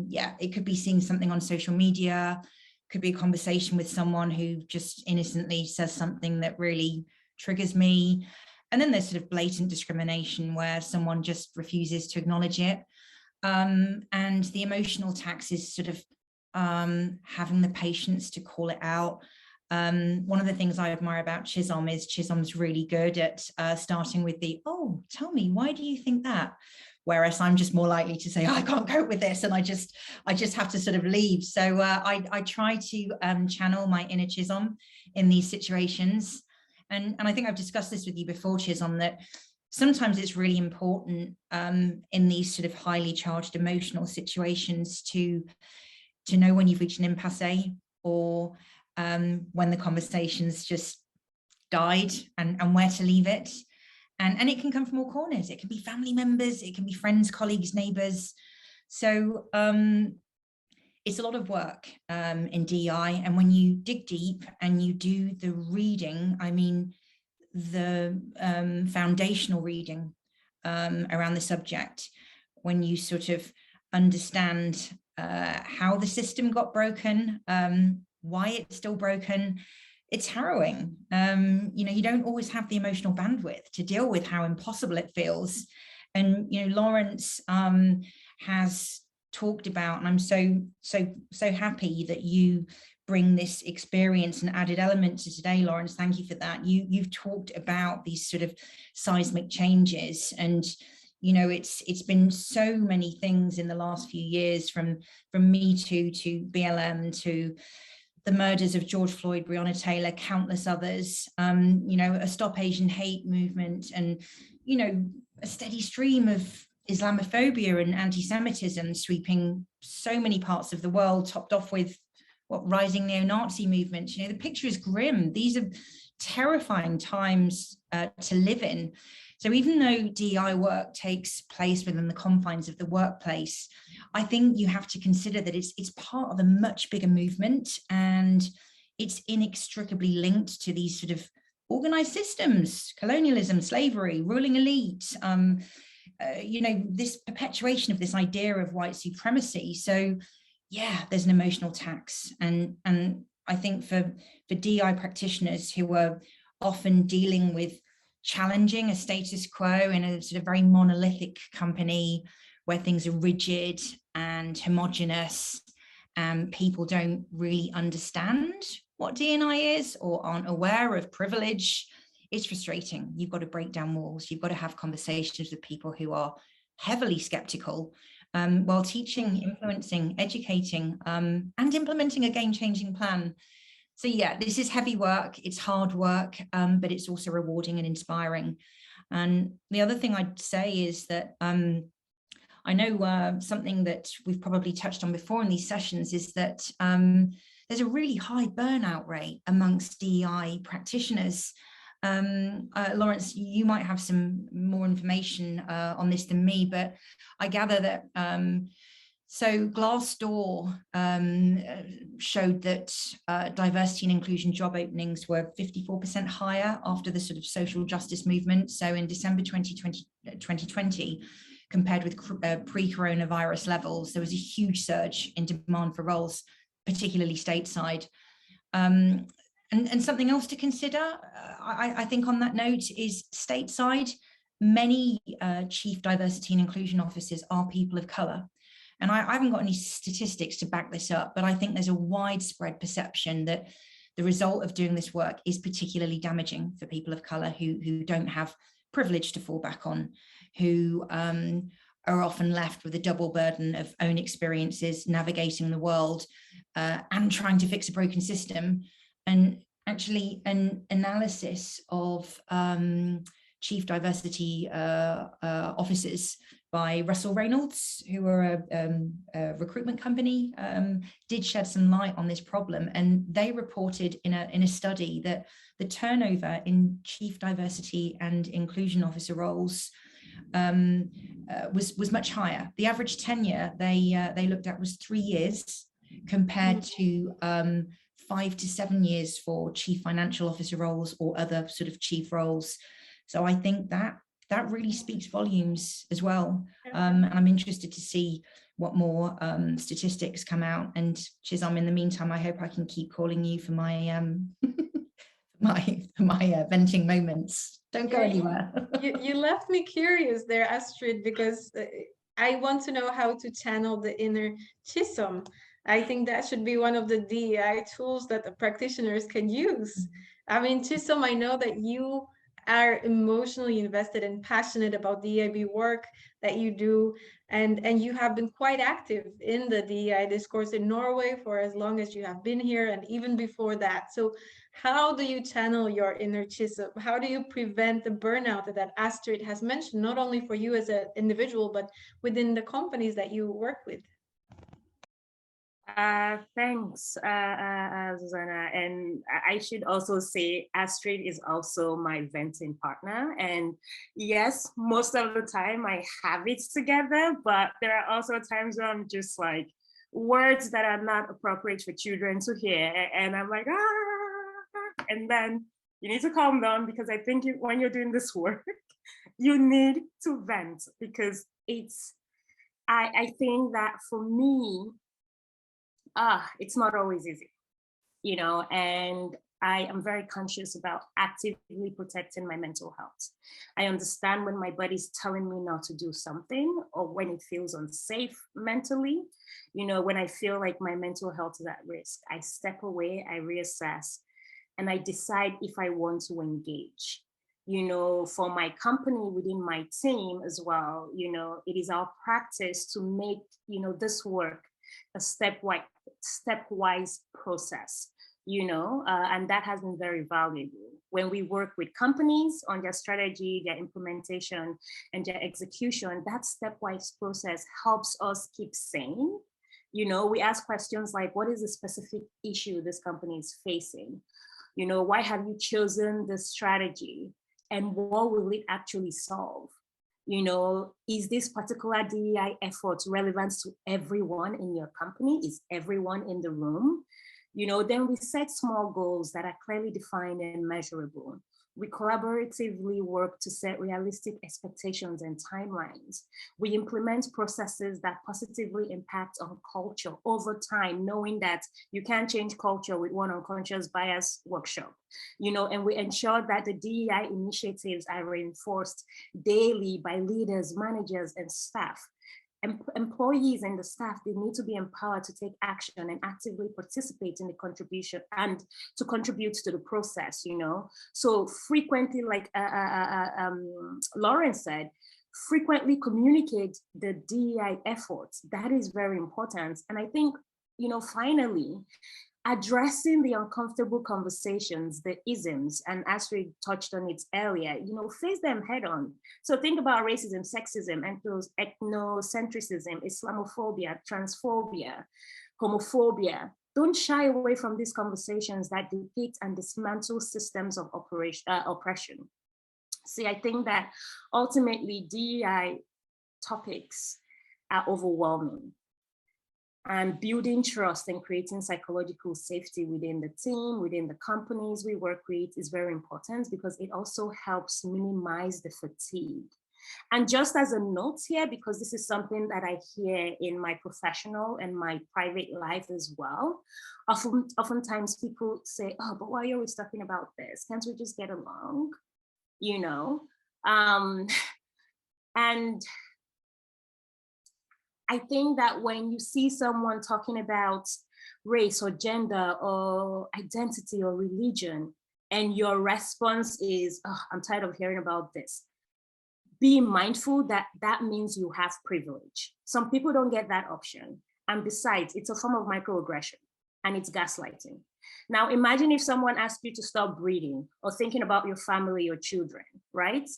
yeah, it could be seeing something on social media, could be a conversation with someone who just innocently says something that really triggers me. And then there's sort of blatant discrimination where someone just refuses to acknowledge it. And the emotional tax is sort of having the patience to call it out. One of the things I admire about Chisholm is Chisholm's really good at starting with the, oh, tell me, why do you think that? Whereas I'm just more likely to say, oh, I can't cope with this, and I just have to sort of leave. So I try to channel my inner Chisholm in these situations. And I think I've discussed this with you before, Chisholm, that sometimes it's really important in these sort of highly charged emotional situations to know when you've reached an impasse, or when the conversation's just died, and where to leave it. And it can come from all corners. It can be family members, it can be friends, colleagues, neighbors. So it's a lot of work in DEI. And when you dig deep and you do the reading, I mean, the foundational reading around the subject, when you sort of understand how the system got broken, why it's still broken, it's harrowing. You know, you don't always have the emotional bandwidth to deal with how impossible it feels. And, you know, Lawrence has talked about, and I'm so happy that you bring this experience and added element to today, Lawrence. Thank you for that. You've talked about these sort of seismic changes, and you know, it's been so many things in the last few years, from Me Too to BLM to the murders of George Floyd, Breonna Taylor, countless others, you know, a Stop Asian Hate movement, and, you know, a steady stream of Islamophobia and anti-Semitism sweeping so many parts of the world, topped off with what rising neo-Nazi movements. You know, the picture is grim. These are terrifying times to live in. So even though DEI work takes place within the confines of the workplace, I think you have to consider that it's part of a much bigger movement, and it's inextricably linked to these sort of organized systems: colonialism, slavery, ruling elite, you know, this perpetuation of this idea of white supremacy. So yeah, there's an emotional tax. And I think for DEI practitioners who are often dealing with challenging a status quo in a sort of very monolithic company where things are rigid and homogenous, and people don't really understand what D&I is or aren't aware of privilege, it's frustrating. You've got to break down walls. You've got to have conversations with people who are heavily skeptical, while teaching, influencing, educating, and implementing a game-changing plan. So yeah, this is heavy work, it's hard work, but it's also rewarding and inspiring. And the other thing I'd say is that I know something that we've probably touched on before in these sessions is that there's a really high burnout rate amongst DEI practitioners. Lawrence, you might have some more information on this than me, but I gather that so Glassdoor showed that diversity and inclusion job openings were 54% higher after the sort of social justice movement. So in December 2020, compared with pre-coronavirus levels. There was a huge surge in demand for roles, particularly stateside. And something else to consider, I think on that note, is stateside, many chief diversity and inclusion officers are people of colour. And I haven't got any statistics to back this up, but I think there's a widespread perception that the result of doing this work is particularly damaging for people of colour who don't have privilege to fall back on, who are often left with a double burden of own experiences, navigating the world and trying to fix a broken system. And actually an analysis of chief diversity officers by Russell Reynolds, who are a recruitment company, did shed some light on this problem. And they reported in a study that the turnover in chief diversity and inclusion officer roles was much higher. The average tenure they looked at was 3 years compared to 5 to 7 years for chief financial officer roles or other sort of chief roles. So I think that really speaks volumes as well. And I'm interested to see what more statistics come out. And Chizom, in the meantime, I hope I can keep calling you for my my venting moments. Don't go anywhere. You left me curious there, Astrid, because I want to know how to channel the inner Chisom. I think that should be one of the DEI tools that the practitioners can use. I mean, Chisom, I know that you are emotionally invested and passionate about DEIB work that you do, and you have been quite active in the DEI discourse in Norway for as long as you have been here, and even before that. So how do you channel your inner Chisom? How do you prevent the burnout that Astrid has mentioned, not only for you as an individual, but within the companies that you work with? Thanks, Susanna. And I should also say Astrid is also my venting partner. And yes, most of the time I have it together, but there are also times where I'm just like, words that are not appropriate for children to hear. And I'm like, ah, and then you need to calm down, because I think when you're doing this work, you need to vent, because I think that for me, it's not always easy, you know, and I am very conscious about actively protecting my mental health. I understand when my body's telling me not to do something, or when it feels unsafe mentally, you know, when I feel like my mental health is at risk, I step away, I reassess, and I decide if I want to engage. You know, for my company, within my team as well, you know, it is our practice to make, you know, this work a stepwise process, you know, and that has been very valuable. When we work with companies on their strategy, their implementation, and their execution, that stepwise process helps us keep sane. You know, we ask questions like, what is the specific issue this company is facing? You know, why have you chosen this strategy? And what will it actually solve? You know, is this particular DEI effort relevant to everyone in your company? Is everyone in the room? You know, then we set small goals that are clearly defined and measurable. We collaboratively work to set realistic expectations and timelines. We implement processes that positively impact on culture over time, knowing that you can't change culture with one unconscious bias workshop, you know, and we ensure that the DEI initiatives are reinforced daily by leaders, managers, and staff. Employees and the staff, they need to be empowered to take action and actively participate in the contribution and to contribute to the process, you know. So frequently, like Lauren said, frequently communicate the DEI efforts. That is very important. And I think, you know, finally, addressing the uncomfortable conversations, the isms, and Astrid touched on it earlier, you know, face them head on. So think about racism, sexism, ethnocentrism, Islamophobia, transphobia, homophobia. Don't shy away from these conversations that depict and dismantle systems of oppression. See, I think that ultimately DEI topics are overwhelming. And building trust and creating psychological safety within the team, within the companies we work with is very important, because it also helps minimize the fatigue. And just as a note here, because this is something that I hear in my professional and my private life as well, oftentimes people say, oh, but why are you always talking about this? Can't we just get along? You know? And I think that when you see someone talking about race or gender or identity or religion, and your response is, oh, I'm tired of hearing about this, be mindful that that means you have privilege. Some people don't get that option. And besides, it's a form of microaggression and it's gaslighting. Now, imagine if someone asked you to stop breathing or thinking about your family or children, right?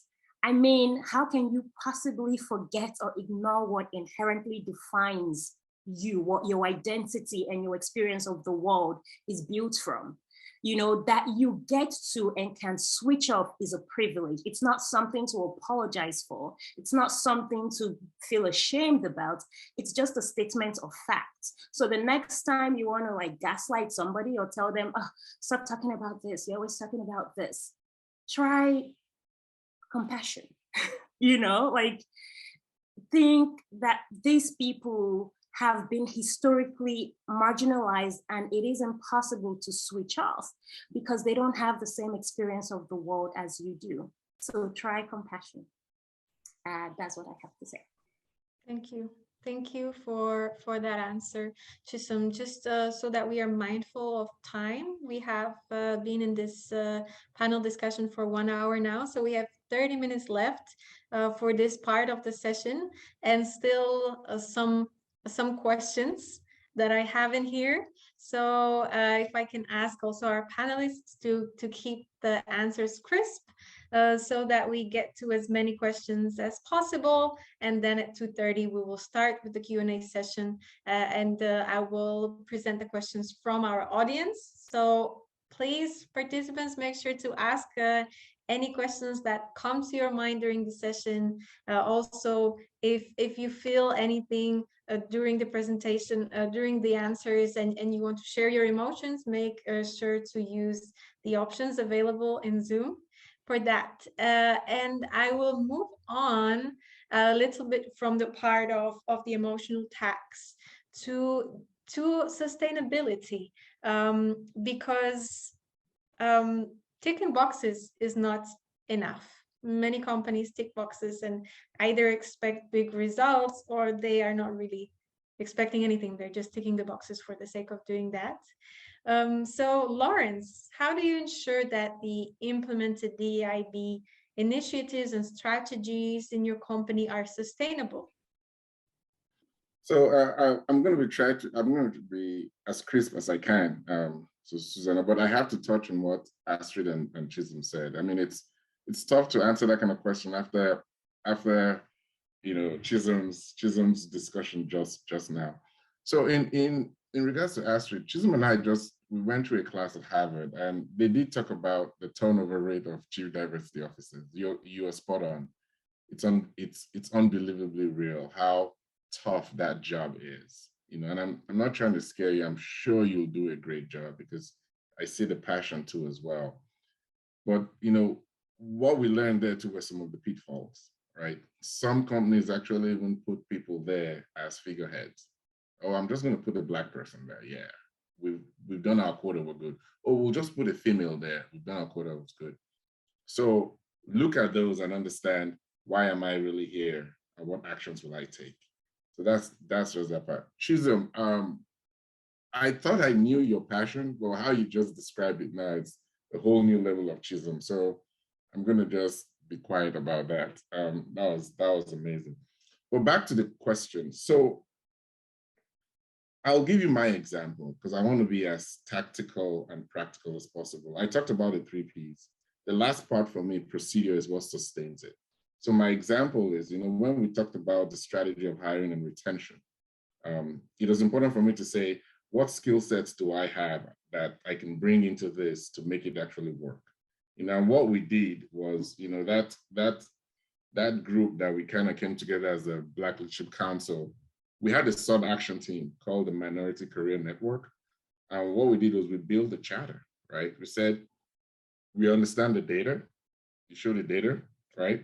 I mean, how can you possibly forget or ignore what inherently defines you, what your identity and your experience of the world is built from? You know, that you get to and can switch off is a privilege. It's not something to apologize for. It's not something to feel ashamed about. It's just a statement of fact. So the next time you want to like gaslight somebody or tell them, oh, stop talking about this, you're always talking about this, try compassion. You know, like think that these people have been historically marginalized and it is impossible to switch off because they don't have the same experience of the world as you do. So try compassion. That's what I have to say. Thank you. Thank you for that answer, Chisholm. Just so that we are mindful of time, we have been in this panel discussion for 1 hour now, so we have 30 minutes left for this part of the session, and still some questions that I have in here. So if I can ask also our panelists to keep the answers crisp, so that we get to as many questions as possible. And then at 2:30, we will start with the Q&A session, and I will present the questions from our audience. So please, participants, make sure to ask any questions that come to your mind during the session. Also, if you feel anything during the presentation, during the answers, and you want to share your emotions, make sure to use the options available in Zoom for that. And I will move on a little bit from the part of the emotional tax to sustainability, because ticking boxes is not enough. Many companies tick boxes and either expect big results or they are not really expecting anything. They're just ticking the boxes for the sake of doing that. So Lawrence, how do you ensure that the implemented DEIB initiatives and strategies in your company are sustainable? So I'm going to be as crisp as I can, so Susanna, but I have to touch on what Astrid and Chisholm said. I mean, it's tough to answer that kind of question after you know Chisholm's discussion just now. So in regards to Astrid, Chisholm and I we went through a class at Harvard, and they did talk about the turnover rate of chief diversity officers. You are spot on. It's unbelievably real how tough that job is, you know. And I'm not trying to scare you. I'm sure you'll do a great job because I see the passion too as well. But you know what we learned there too were some of the pitfalls, right? Some companies actually even put people there as figureheads. Oh, I'm just going to put a Black person there. Yeah, we've done our quota, we're good. Oh, we'll just put a female there. We've done our quota, it's good. So look at those and understand, why am I really here and what actions will I take? So that's just that part. Chisholm, I thought I knew your passion, but how you just described it now, it's a whole new level of Chisholm. So I'm going to just be quiet about that. That was amazing. But back to the question. So I'll give you my example because I want to be as tactical and practical as possible. I talked about the 3 Ps. The last part for me, procedure, is what sustains it. So my example is, you know, when we talked about the strategy of hiring and retention, it was important for me to say, what skill sets do I have that I can bring into this to make it actually work? You know, what we did was, you know, that group that we kind of came together as a Black Leadership Council, we had a sub-action team called the Minority Career Network. And what we did was we built a charter, right? We said, we understand the data, you show the data, right?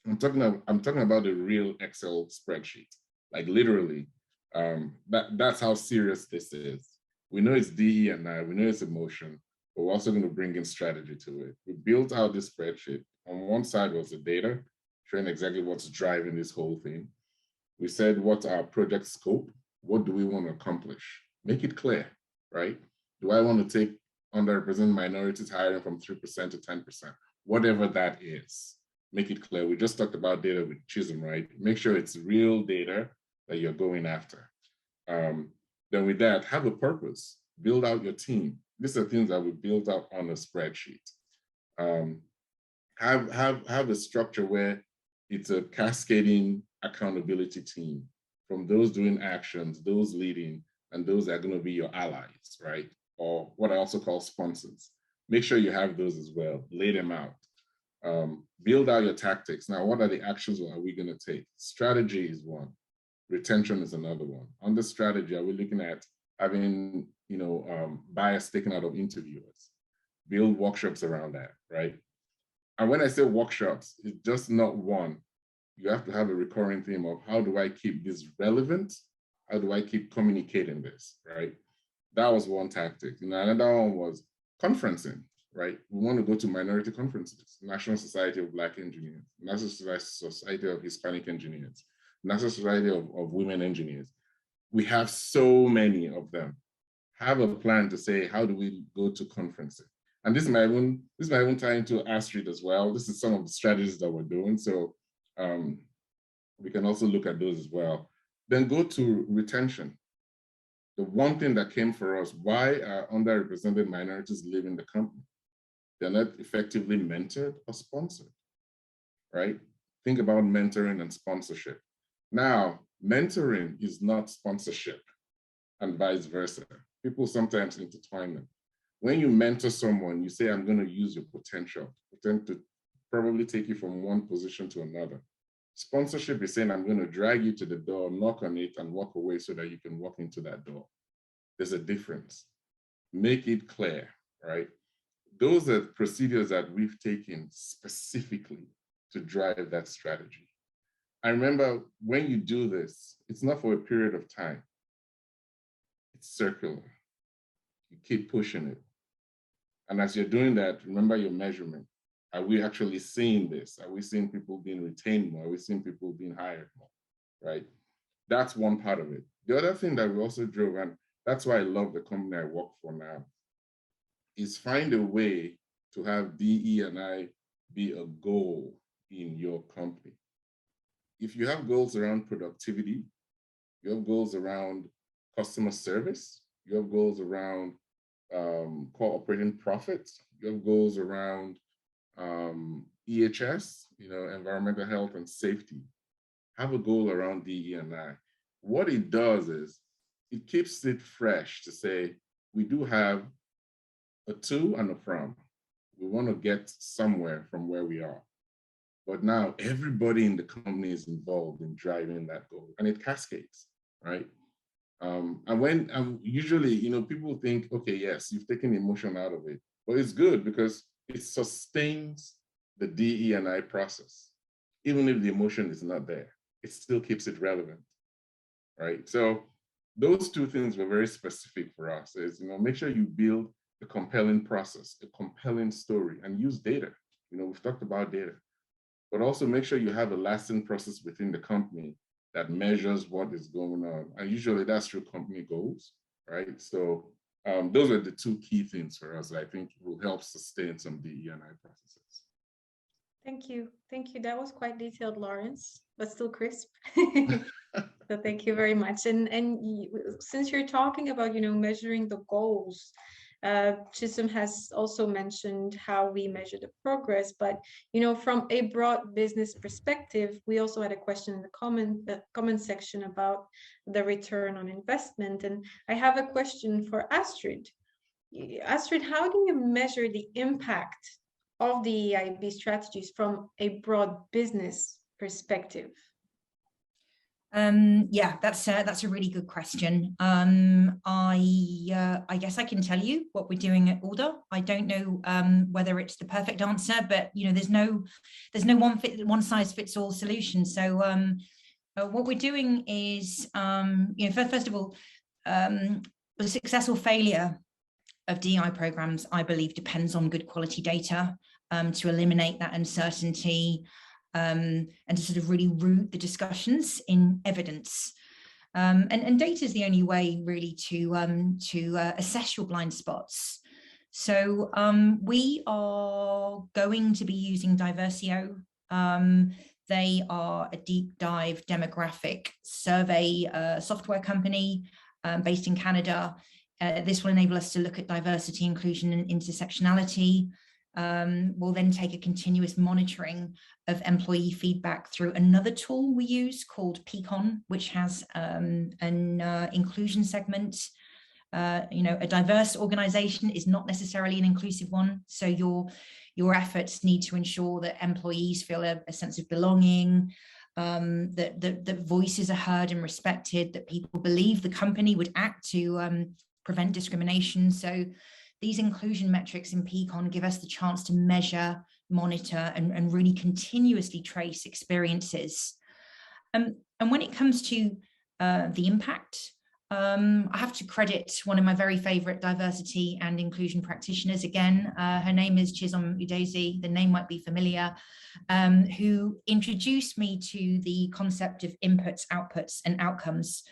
I'm talking about the real Excel spreadsheet, like literally. That's how serious this is. We know it's DE&I, we know it's emotion, but we're also going to bring in strategy to it. We built out this spreadsheet. On one side was the data, showing exactly what's driving this whole thing. We said, what's our project scope? What do we want to accomplish? Make it clear, right? Do I want to take underrepresented minorities hiring from 3% to 10%? Whatever that is, make it clear. We just talked about data with Chisholm, right? Make sure it's real data that you're going after. Then with that, have a purpose, build out your team. These are things that we built out on a spreadsheet. Have a structure where it's a cascading accountability team from those doing actions, those leading, and those that are going to be your allies, right? Or what I also call sponsors. Make sure you have those as well, lay them out. Build out your tactics. Now, what are the actions are we going to take? Strategy is one. Retention is another one. On the strategy, are we looking at having, bias taken out of interviewers? Build workshops around that, right? And when I say workshops, it's just not one. You have to have a recurring theme of how do I keep this relevant? How do I keep communicating this, right? That was one tactic. Another one was conferencing, right? We want to go to minority conferences, National Society of Black Engineers, National Society of Hispanic Engineers, National Society of Women Engineers. We have so many of them. Have a plan to say, how do we go to conferences? And this might even tie into Astrid as well. This is some of the strategies that we're doing. So we can also look at those as well. Then go to retention. The one thing that came for us, why are underrepresented minorities leaving the company? They're not effectively mentored or sponsored, right? Think about mentoring and sponsorship. Now, mentoring is not sponsorship and vice versa. People sometimes intertwine them. When you mentor someone, you say, I'm going to use your potential. We tend to probably take you from one position to another. Sponsorship is saying, I'm going to drag you to the door, knock on it, and walk away so that you can walk into that door. There's a difference. Make it clear, right? Those are procedures that we've taken specifically to drive that strategy. I remember when you do this, it's not for a period of time. It's circular. You keep pushing it. And as you're doing that, remember your measurement. Are we actually seeing this? Are we seeing people being retained more? Are we seeing people being hired more, right? That's one part of it. The other thing that we also drove, and that's why I love the company I work for now, is find a way to have DE&I be a goal in your company. If you have goals around productivity, you have goals around customer service, you have goals around core operating profits, you have goals around EHS, environmental health and safety. Have a goal around DE&I. What it does is it keeps it fresh to say, we do have a to and a from. We want to get somewhere from where we are. But now everybody in the company is involved in driving that goal, and it cascades, right? And usually, people think, okay, yes, you've taken emotion out of it, but it's good because it sustains the DE&I process. Even if the emotion is not there, it still keeps it relevant, right? So those two things were very specific for us, is, make sure you build a compelling process, a compelling story, and use data. We've talked about data, but also make sure you have a lasting process within the company that measures what is going on. And usually that's through company goals, right? So those are the two key things for us that I think will help sustain some DE&I processes. Thank you. Thank you. That was quite detailed, Lawrence, but still crisp. So thank you very much. And since you're talking about, measuring the goals, Chisholm has also mentioned how we measure the progress, but from a broad business perspective, we also had a question in the comment section about the return on investment. And I have a question for Astrid. Astrid, how do you measure the impact of the EIB strategies from a broad business perspective? Yeah, that's a really good question. I guess I can tell you what we're doing at Alder. I don't know whether it's the perfect answer, but there's no one size fits all solution. So what we're doing is first of all, the successful failure of DEI programs, I believe, depends on good quality data to eliminate that uncertainty. And to sort of really root the discussions in evidence. And data is the only way really to assess your blind spots. So we are going to be using Diversio. They are a deep dive demographic survey software company based in Canada. This will enable us to look at diversity, inclusion, and intersectionality. We'll then take a continuous monitoring of employee feedback through another tool we use called Peakon, which has an inclusion segment. A diverse organization is not necessarily an inclusive one, so your efforts need to ensure that employees feel a sense of belonging, that voices are heard and respected, that people believe the company would act to prevent discrimination. So these inclusion metrics in Peakon give us the chance to measure, monitor, and really continuously trace experiences. And when it comes to the impact, I have to credit one of my very favorite diversity and inclusion practitioners again. Her name is Jefferson Daisy. The name might be familiar, who introduced me to the concept of inputs, outputs, and outcomes.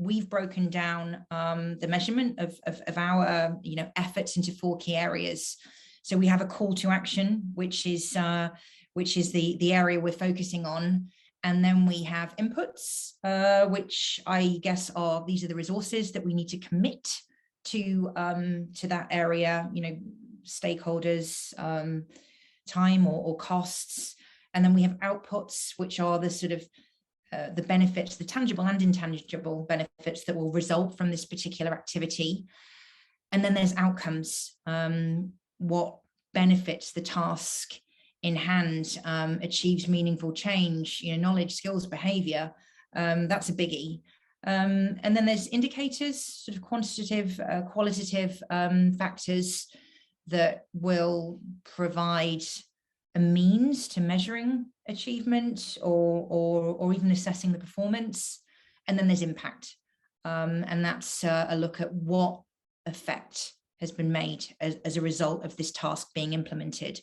We've broken down the measurement of our efforts into 4 key areas. So we have a call to action, which is the area we're focusing on, and then we have inputs, which I guess these are the resources that we need to commit to that area, stakeholders, time or costs, and then we have outputs, which are the sort of the benefits, the tangible and intangible benefits that will result from this particular activity. And then there's outcomes, what benefits the task in hand, achieves meaningful change, knowledge, skills, behavior. That's a biggie. And then there's indicators, sort of quantitative, qualitative factors that will provide a means to measuring achievement or even assessing the performance. And then there's impact. And that's a look at what effect has been made as a result of this task being implemented.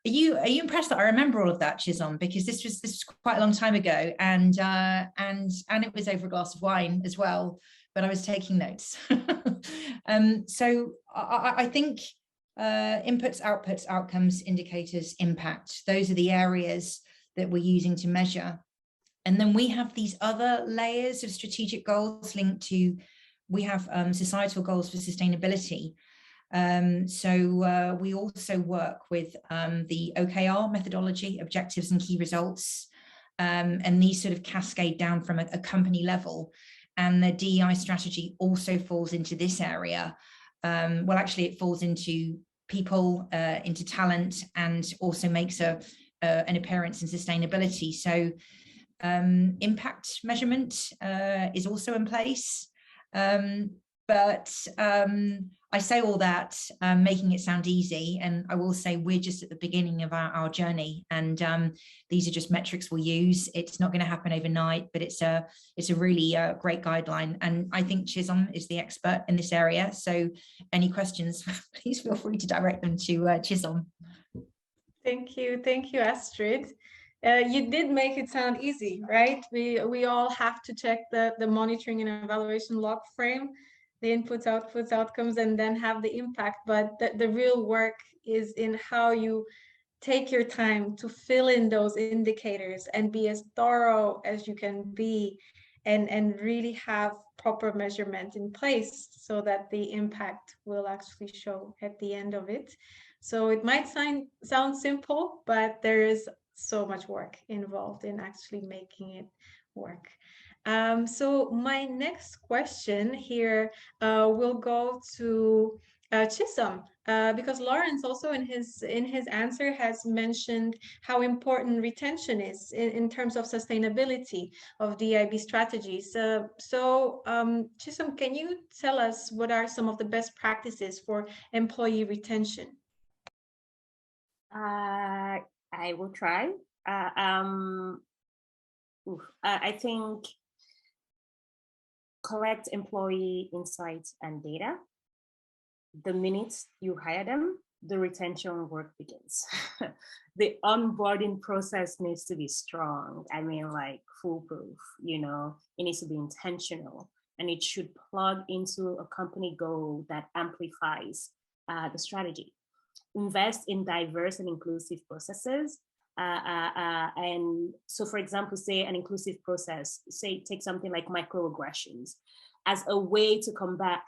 Are you impressed that I remember all of that, Chizon? Because this was quite a long time ago, and it was over a glass of wine as well, but I was taking notes. So I think inputs, outputs, outcomes, indicators, impact, those are the areas that we're using to measure. And then we have these other layers of strategic goals linked to, we have societal goals for sustainability. So we also work with the OKR methodology, objectives and key results, and these sort of cascade down from a company level. And the DEI strategy also falls into this area. Well, actually, it falls into people, into talent, and also makes an appearance in sustainability. So impact measurement is also in place. But I say all that, making it sound easy, and I will say we're just at the beginning of our journey, and these are just metrics we'll use. It's not going to happen overnight, but it's a really great guideline, and I think Chizon is the expert in this area. So any questions, please feel free to direct them to Chizon. Thank you, Astrid. You did make it sound easy, right? We all have to check the monitoring and evaluation log frame, the inputs, outputs, outcomes, and then have the impact. But the real work is in how you take your time to fill in those indicators and be as thorough as you can be, and really have proper measurement in place so that the impact will actually show at the end of it. So it might sound simple, but there is so much work involved in actually making it work. So my next question here will go to Chisom, because Lawrence also in his answer has mentioned how important retention is in terms of sustainability of DEIB strategies. Chisom, can you tell us what are some of the best practices for employee retention? I will try. I think collect employee insights and data. The minute you hire them, the retention work begins. The onboarding process needs to be strong. I mean, like foolproof, you know, it needs to be intentional, and it should plug into a company goal that amplifies the strategy. Invest in diverse and inclusive processes. And so, for example, say an inclusive process, say take something like microaggressions as a way to combat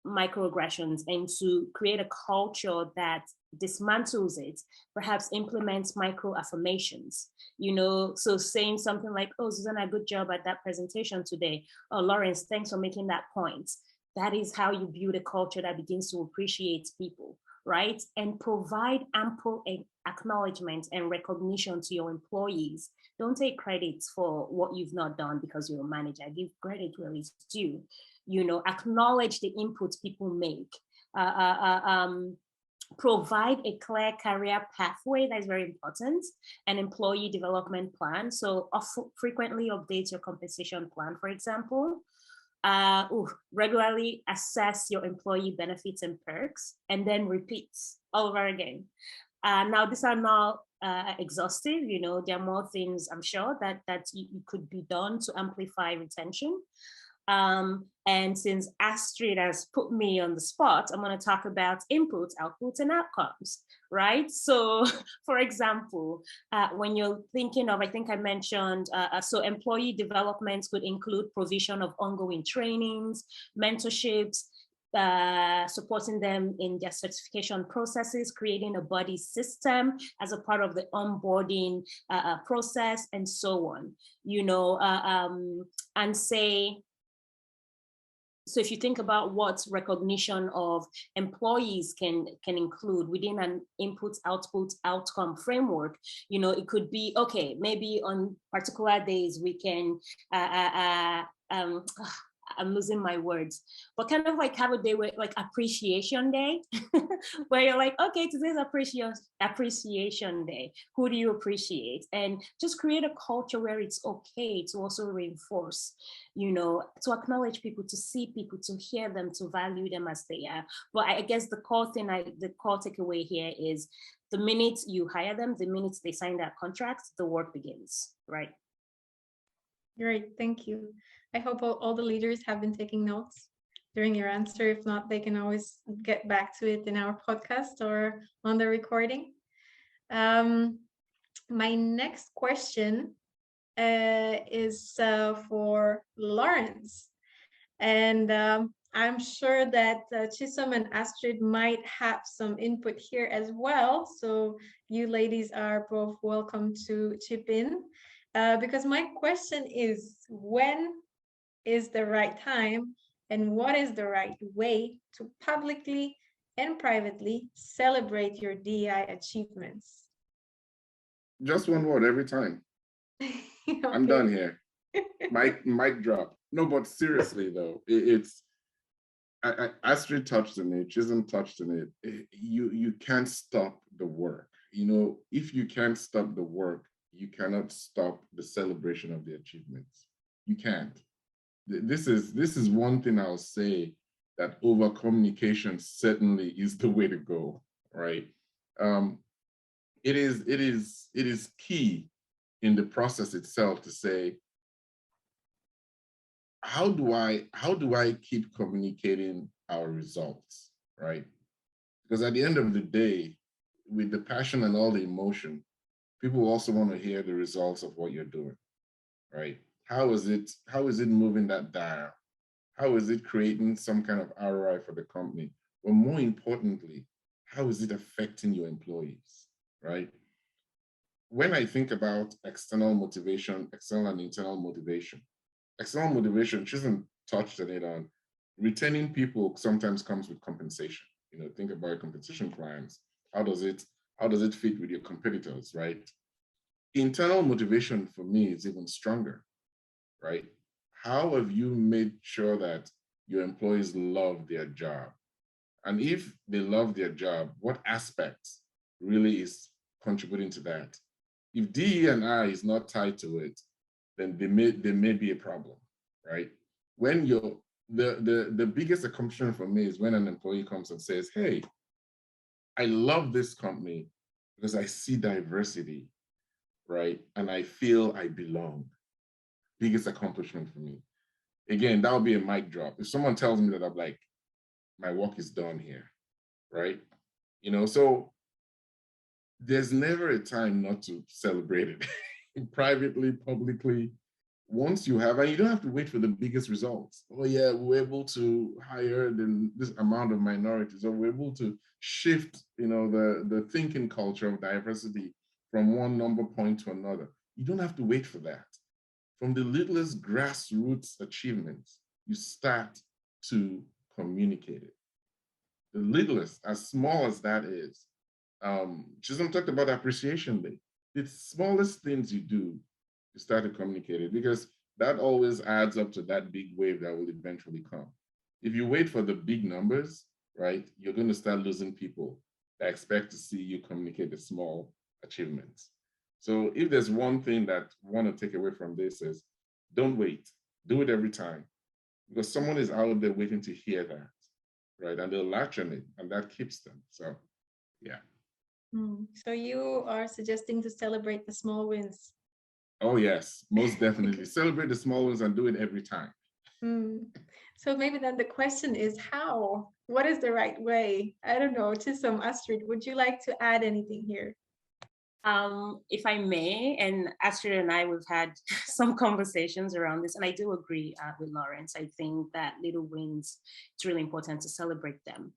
microaggressions and to create a culture that dismantles it, perhaps implements micro affirmations, you know, so saying something like, oh, Susanna, good job at that presentation today. Oh, Lawrence, thanks for making that point. That is how you build a culture that begins to appreciate people, right? And provide ample acknowledgement and recognition to your employees. Don't take credit for what you've not done because you're a manager. Give credit where it's due. You know, acknowledge the inputs people make. Provide a clear career pathway, that is very important, an employee development plan. So frequently update your compensation plan, for example. Regularly assess your employee benefits and perks, and then repeat all over again. Now, these are not exhaustive, you know, there are more things I'm sure that you could be done to amplify retention. And since Astrid has put me on the spot, I'm going to talk about inputs, outputs, and outcomes, right? So, for example, when you're thinking of, I think I mentioned, so employee development could include provision of ongoing trainings, mentorships, supporting them in their certification processes, creating a buddy system as a part of the onboarding process, and so on, you know, and say, so if you think about what recognition of employees can include within an input, output, outcome framework, you know, it could be, okay, maybe on particular days we can, I'm losing my words, but kind of like have a day where, like appreciation day, where you're like, okay, today's appreciation day. Who do you appreciate? And just create a culture where it's okay to also reinforce, you know, to acknowledge people, to see people, to hear them, to value them as they are. But I guess the core thing, the core takeaway here is the minute you hire them, the minute they sign that contract, the work begins, right? Great, thank you. I hope all the leaders have been taking notes during your answer. If not, they can always get back to it in our podcast or on the recording. My next question is for Lawrence. And I'm sure that Chisom and Astrid might have some input here as well. So you ladies are both welcome to chip in. Because my question is, when is the right time and what is the right way to publicly and privately celebrate your DEI achievements? Just one word every time. Okay. I'm done here. Mic drop. No, but seriously though, Astrid touched on it, Chisom touched on it. You can't stop the work. You know, if you can't stop the work, you cannot stop the celebration of the achievements. You can't. This is one thing I'll say, that over communication certainly is the way to go, right? It is key in the process itself to say, how do I keep communicating our results, right? Because at the end of the day, with the passion and all the emotion, people also want to hear the results of what you're doing, right? How is it moving that dial? How is it creating some kind of ROI for the company? But more importantly, how is it affecting your employees, right? When I think about external motivation, external and internal motivation, external motivation, she hasn't touched on it on retaining people sometimes comes with compensation. You know, think about compensation plans. How does it fit with your competitors, right? Internal motivation for me is even stronger, right? How have you made sure that your employees love their job? And if they love their job, what aspects really is contributing to that? If DE&I is not tied to it, then there may be a problem, right? When you're the biggest accomplishment for me is when an employee comes and says, hey, I love this company because I see diversity, right? And I feel I belong. Biggest accomplishment for me. Again, that would be a mic drop. If someone tells me that, I'm like, my work is done here, right? You know, so there's never a time not to celebrate it privately, publicly. Once you have, and you don't have to wait for the biggest results. Oh yeah, we're able to hire this amount of minorities, or we're able to shift, you know, the thinking culture of diversity from one number point to another. You don't have to wait for that. From the littlest grassroots achievements, you start to communicate it. The littlest, as small as that is. Chisholm talked about appreciation day. The smallest things you do, you start to communicate it, because that always adds up to that big wave that will eventually come. If you wait for the big numbers, right, you're going to start losing people that expect to see you communicate the small achievements. So if there's one thing that I want to take away from this is, don't wait, do it every time, because someone is out there waiting to hear that, right? And they'll latch on it, and that keeps them. So, yeah. So you are suggesting to celebrate the small wins. Oh, yes, most definitely. Celebrate the small ones and do it every time. So maybe then the question is how? What is the right way? I don't know. Chisholm, Astrid, would you like to add anything here? If I may, and Astrid and I, we've had some conversations around this, and I do agree with Lawrence. I think that little wins, it's really important to celebrate them.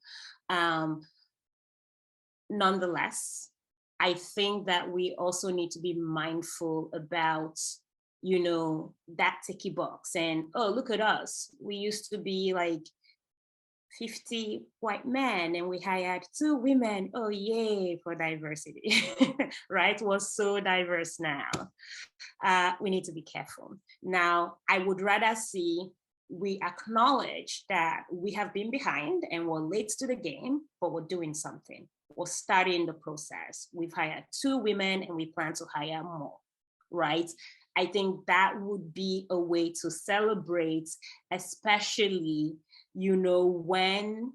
Nonetheless, I think that we also need to be mindful about, you know, that ticky box and, oh, look at us. We used to be like 50 white men and we hired 2 women. Oh, yay for diversity, right? We're so diverse now. We need to be careful. Now, I would rather see we acknowledge that we have been behind and we're late to the game, but we're doing something. We're starting the process. We've hired 2 women and we plan to hire more, right? I think that would be a way to celebrate, especially, you know, when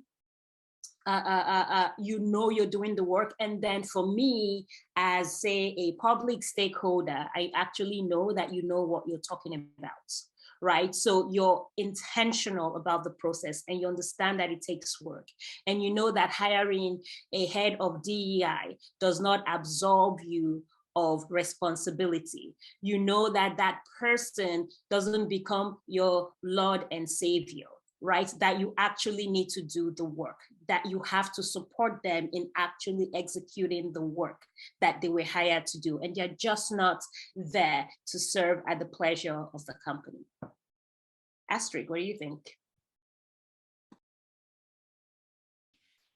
you know you're doing the work. And then for me, as say a public stakeholder, I actually know that you know what you're talking about, right? So you're intentional about the process and you understand that it takes work. And you know that hiring a head of DEI does not absolve you of responsibility. You know that that person doesn't become your Lord and Savior, right? That you actually need to do the work, that you have to support them in actually executing the work that they were hired to do. And you're just not there to serve at the pleasure of the company. Astrid, what do you think?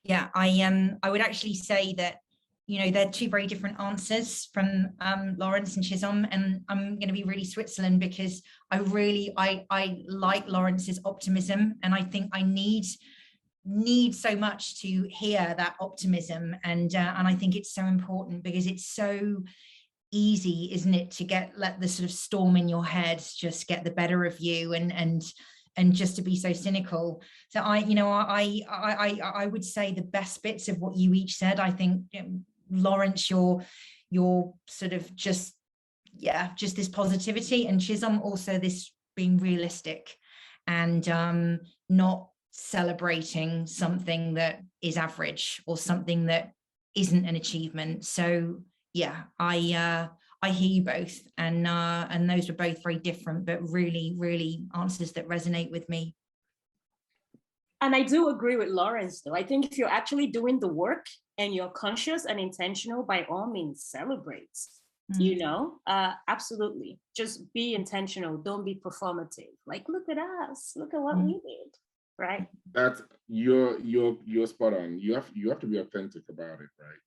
Yeah, I would actually say that, you know, they're 2 very different answers from Lawrence and Chisholm, and I'm going to be really Switzerland because I like Lawrence's optimism, and I think I need so much to hear that optimism, and I think it's so important because it's so easy, isn't it, to let the sort of storm in your head just get the better of you and just to be so cynical. So I would say the best bits of what you each said. I think, Lawrence, your sort of just this positivity, and Chisholm also this being realistic and not celebrating something that is average or something that isn't an achievement. So yeah, I hear you both, and those were both very different, but really answers that resonate with me. And I do agree with Lawrence, though. I think if you're actually doing the work and you're conscious and intentional, by all means, celebrate. You know, absolutely. Just be intentional. Don't be performative. Like, look at us. Look at what we did, right? That's you're spot on. You have to be authentic about it, right?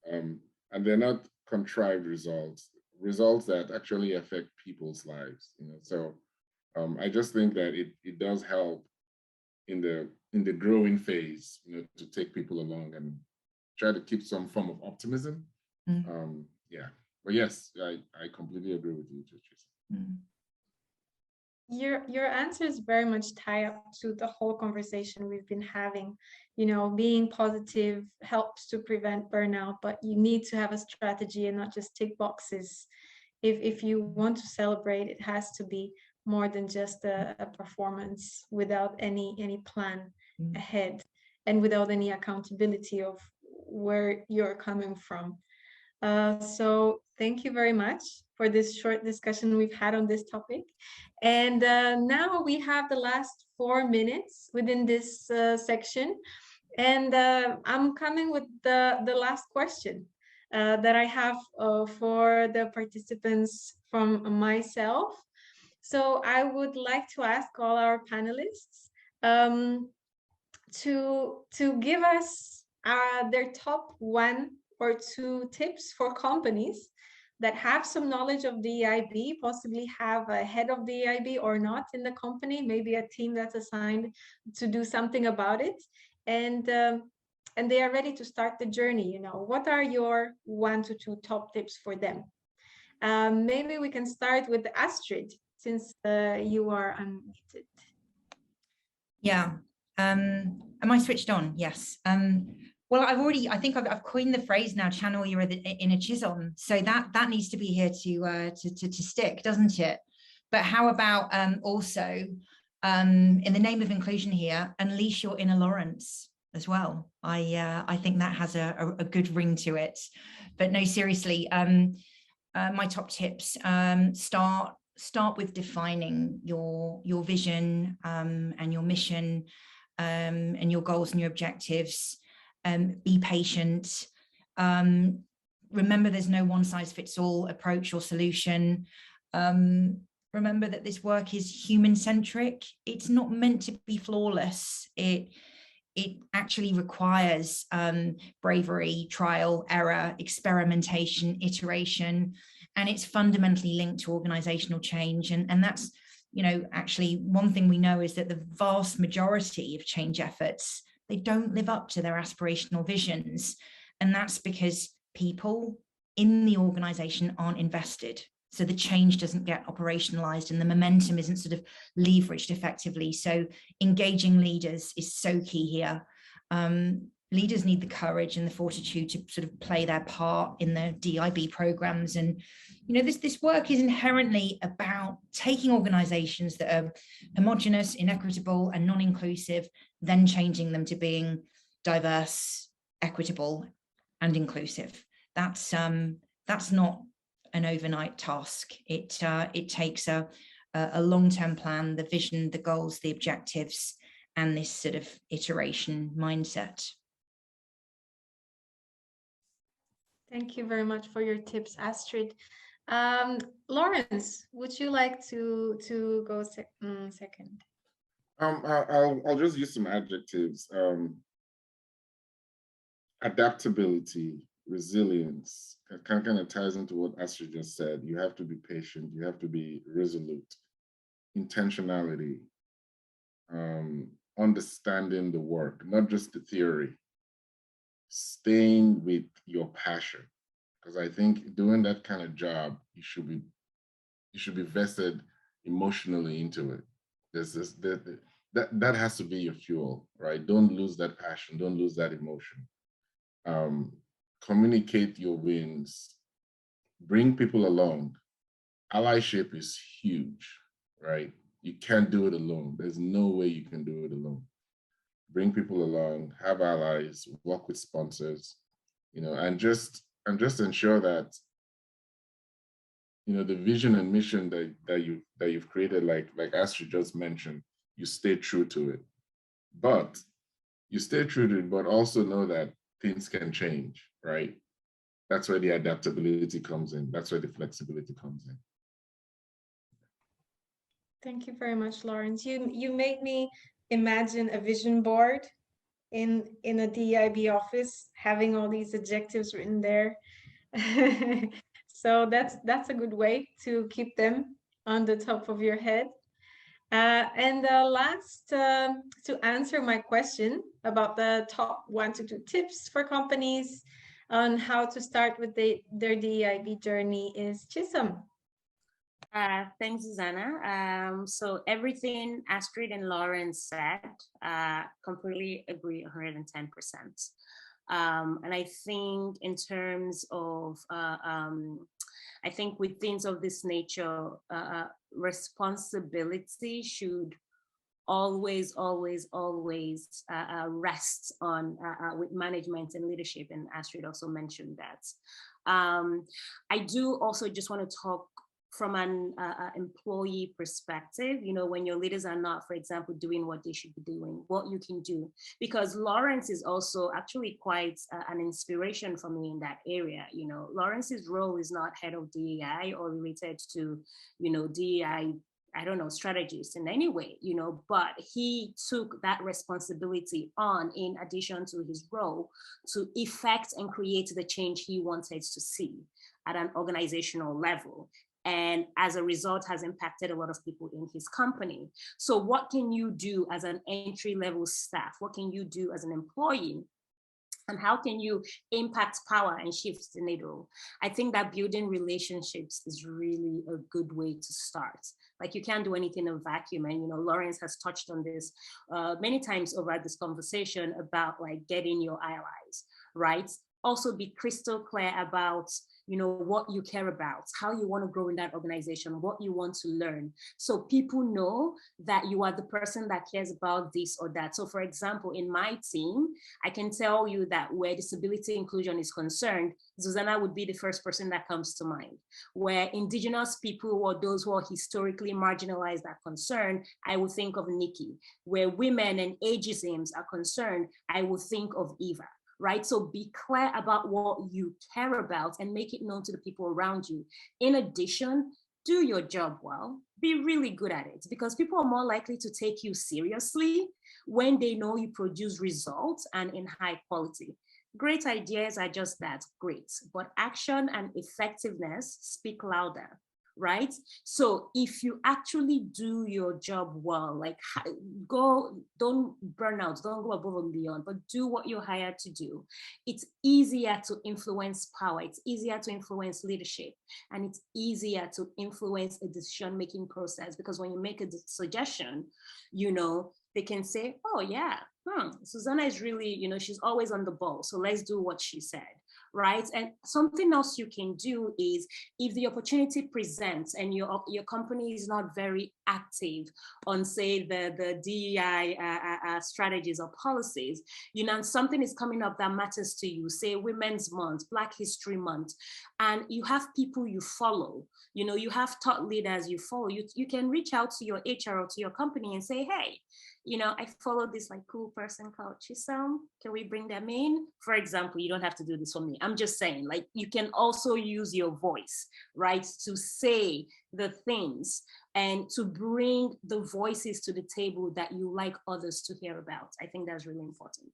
And they're not contrived results that actually affect people's lives. You know, so I just think that it does help in the growing phase, you know, to take people along and try to keep some form of optimism. Yeah. But yes, I completely agree with you, Teresa. Your answers very much tie up to the whole conversation we've been having. You know, being positive helps to prevent burnout, but you need to have a strategy and not just tick boxes. If you want to celebrate, it has to be more than just a performance without any plan ahead and without any accountability of where you're coming from. So thank you very much for this short discussion we've had on this topic. And now we have the last 4 minutes within this section. And I'm coming with the last question that I have for the participants from myself. So I would like to ask all our panelists to give us their top 1 or 2 tips for companies that have some knowledge of DEIB, possibly have a head of DEIB or not in the company, maybe a team that's assigned to do something about it, and they are ready to start the journey. You know, what are your 1 to 2 top tips for them? Maybe we can start with Astrid, since you are unmuted. Yeah. Am I switched on? Yes. Well, I think I've coined the phrase now, channel your inner Chisholm. So that needs to be here to stick, doesn't it? But how about also, in the name of inclusion here, unleash your inner Lawrence as well. I think that has a good ring to it. But no, seriously, my top tips, start with defining your vision and your mission and your goals and your objectives. Be patient. Remember, there's no one-size-fits-all approach or solution. Remember that this work is human-centric. It's not meant to be flawless. It actually requires bravery, trial, error, experimentation, iteration, and it's fundamentally linked to organizational change. And that's, you know, actually one thing we know is that the vast majority of change efforts, they don't live up to their aspirational visions. And that's because people in the organization aren't invested. So the change doesn't get operationalized and the momentum isn't sort of leveraged effectively. So engaging leaders is so key here. Leaders need the courage and the fortitude to sort of play their part in the DEIB programs. And, you know, this work is inherently about taking organizations that are homogenous, inequitable, and non-inclusive, then changing them to being diverse, equitable, and inclusive. That's not an overnight task. It takes a long-term plan, the vision, the goals, the objectives, and this sort of iteration mindset. Thank you very much for your tips, Astrid. Lawrence, would you like to go second? I'll just use some adjectives. Adaptability, resilience, kind of ties into what Astrid just said. You have to be patient, you have to be resolute, intentionality, understanding the work, not just the theory, staying with your passion. Because I think doing that kind of job, you should be vested emotionally into it. That has to be your fuel, right? Don't lose that passion, don't lose that emotion. Communicate your wins, bring people along. Allyship is huge, right? You can't do it alone. There's no way you can do it alone. Bring people along, have allies, work with sponsors, you know, and just ensure that, you know, the vision and mission that you've created, like Astrid just mentioned, you stay true to it. But you stay true to it, but also know that things can change, right? That's where the adaptability comes in. That's where the flexibility comes in. Thank you very much, Lawrence. You made me imagine a vision board in a DEIB office, having all these adjectives written there. So that's a good way to keep them on the top of your head. And last, to answer my question about the top 1 to 2 tips for companies on how to start with their DEIB journey is Chisom. Thanks, Susanna. So everything Astrid and Lawrence said, completely agree 110%. And I think in terms of, I think with things of this nature, responsibility should always rest on with management and leadership. And Astrid also mentioned that. I do also just want to talk from an employee perspective, you know, when your leaders are not, for example, doing what they should be doing, what you can do, because Lawrence is also actually quite an inspiration for me in that area. You know, Lawrence's role is not head of DEI or related to, you know, DEI, I don't know, strategist in any way, you know, but he took that responsibility on in addition to his role to effect and create the change he wanted to see at an organizational level. And as a result has impacted a lot of people in his company. So what can you do as an entry-level staff? What can you do as an employee? And how can you impact power and shift the needle? I think that building relationships is really a good way to start. Like, you can't do anything in a vacuum. And, you know, Lawrence has touched on this many times over this conversation about like getting your allies, right? Also be crystal clear about, you know, what you care about, how you want to grow in that organization, what you want to learn. So people know that you are the person that cares about this or that. So for example, in my team, I can tell you that where disability inclusion is concerned, Susanna would be the first person that comes to mind. Where Indigenous people or those who are historically marginalized are concerned, I would think of Nikki. Where women and ageisms are concerned, I would think of Eva. Right? So be clear about what you care about and make it known to the people around you. In addition, do your job well, be really good at it, because people are more likely to take you seriously when they know you produce results and in high quality. Great ideas are just that, great, but action and effectiveness speak louder. Right? So if you actually do your job well, like don't burn out, don't go above and beyond, but do what you're hired to do. It's easier to influence power. It's easier to influence leadership. And it's easier to influence a decision-making process, because when you make a suggestion, you know, they can say, oh yeah, Susanna is really, you know, she's always on the ball. So let's do what she said. Right? And something else you can do is, if the opportunity presents and your company is not very active on, say, the DEI strategies or policies, you know, something is coming up that matters to you, say Women's Month, Black History Month, and you have people you follow, you know, you have thought leaders you follow, you can reach out to your HR or to your company and say, hey, you know, I follow this like cool person called Chisom. Can we bring them in? For example, you don't have to do this for me. I'm just saying, like, you can also use your voice, right, to say the things and to bring the voices to the table that you like others to hear about. I think that's really important.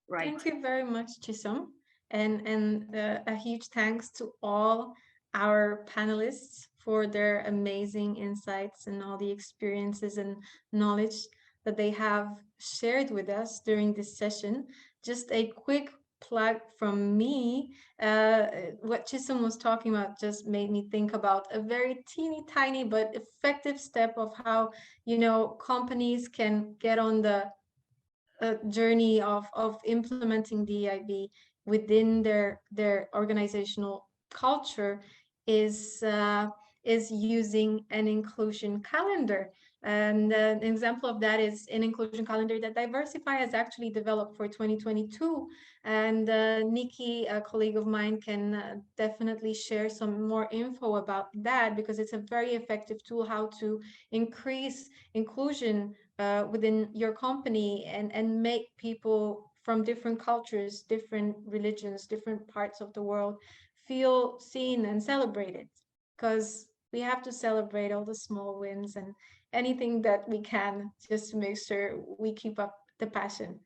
Right. Thank you very much, Chisom. And a huge thanks to all our panelists for their amazing insights and all the experiences and knowledge that they have shared with us during this session. Just a quick plug from me. What Chisom was talking about just made me think about a very teeny tiny but effective step of how, you know, companies can get on the journey of implementing DEIB within their organizational culture is using an inclusion calendar. And an example of that is an inclusion calendar that Diversify has actually developed for 2022. And Nikki, a colleague of mine, can definitely share some more info about that, because it's a very effective tool how to increase inclusion within your company and make people from different cultures, different religions, different parts of the world feel seen and celebrated, because we have to celebrate all the small wins and anything that we can, just to make sure we keep up the passion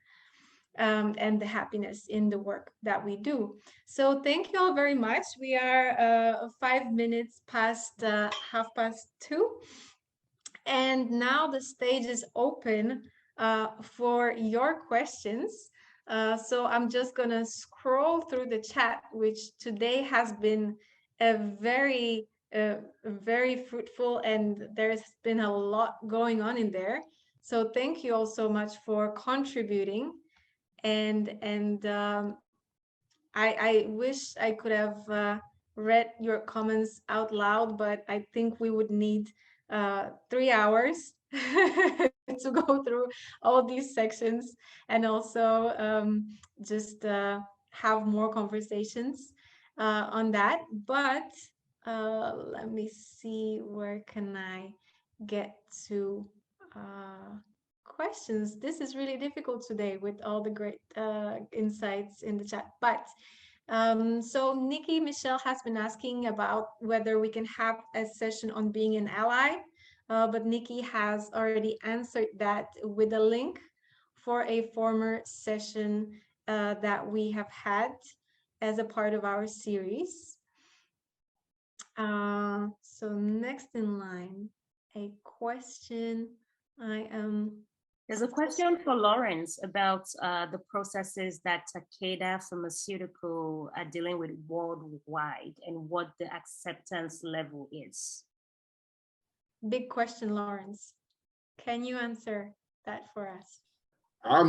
and the happiness in the work that we do. So thank you all very much. We are 5 minutes past 2:30. And now the stage is open for your questions. So I'm just gonna scroll through the chat, which today has been a very fruitful, and there's been a lot going on in there. So thank you all so much for contributing. And I wish I could have read your comments out loud, but I think we would need 3 hours to go through all these sections, and also just have more conversations on that. But let me see, where can I get to questions? This is really difficult today with all the great insights in the chat. But so Nikki Michelle has been asking about whether we can have a session on being an ally, but Nikki has already answered that with a link for a former session that we have had as a part of our series. So next in line, a question. There's a question for Lawrence about the processes that Takeda Pharmaceutical are dealing with worldwide and what the acceptance level is. Big question, Lawrence. Can you answer that for us?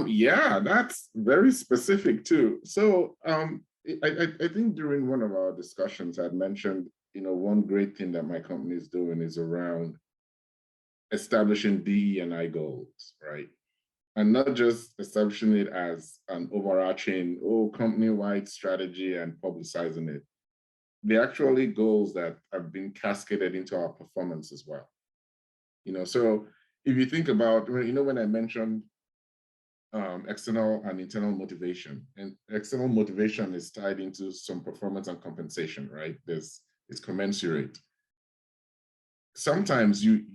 Yeah, that's very specific too. So I think during one of our discussions, I had mentioned, one great thing that my company is doing is around establishing DE&I goals, right? And not just establishing it as an overarching, company-wide strategy and publicizing it. They're actually goals that have been cascaded into our performance as well. So if you think about, when I mentioned external and internal motivation, and external motivation is tied into some performance and compensation, right? It's commensurate. Sometimes you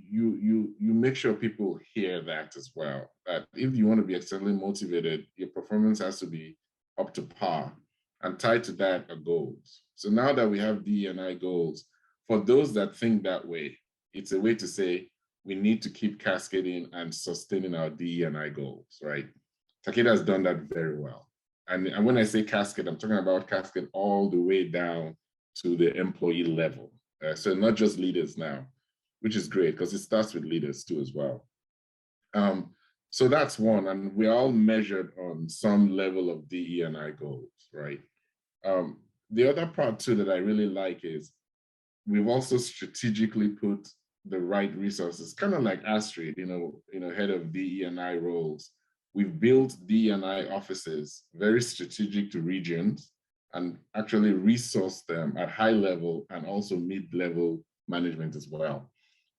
make sure people hear that as well, that if you want to be externally motivated, your performance has to be up to par, and tied to that are goals. So now that we have DE&I goals, for those that think that way, it's a way to say we need to keep cascading and sustaining our DE&I goals, right? Takeda has done that very well. And when I say cascade, I'm talking about cascade all the way down to the employee level. So not just leaders now, which is great because it starts with leaders too as well. So that's one, and we're all measured on some level of DE&I goals, right? The other part too that I really like is we've also strategically put the right resources, kind of like Astrid, head of DE&I roles. We've built DE&I offices very strategic to regions and actually resource them at high level and also mid-level management as well,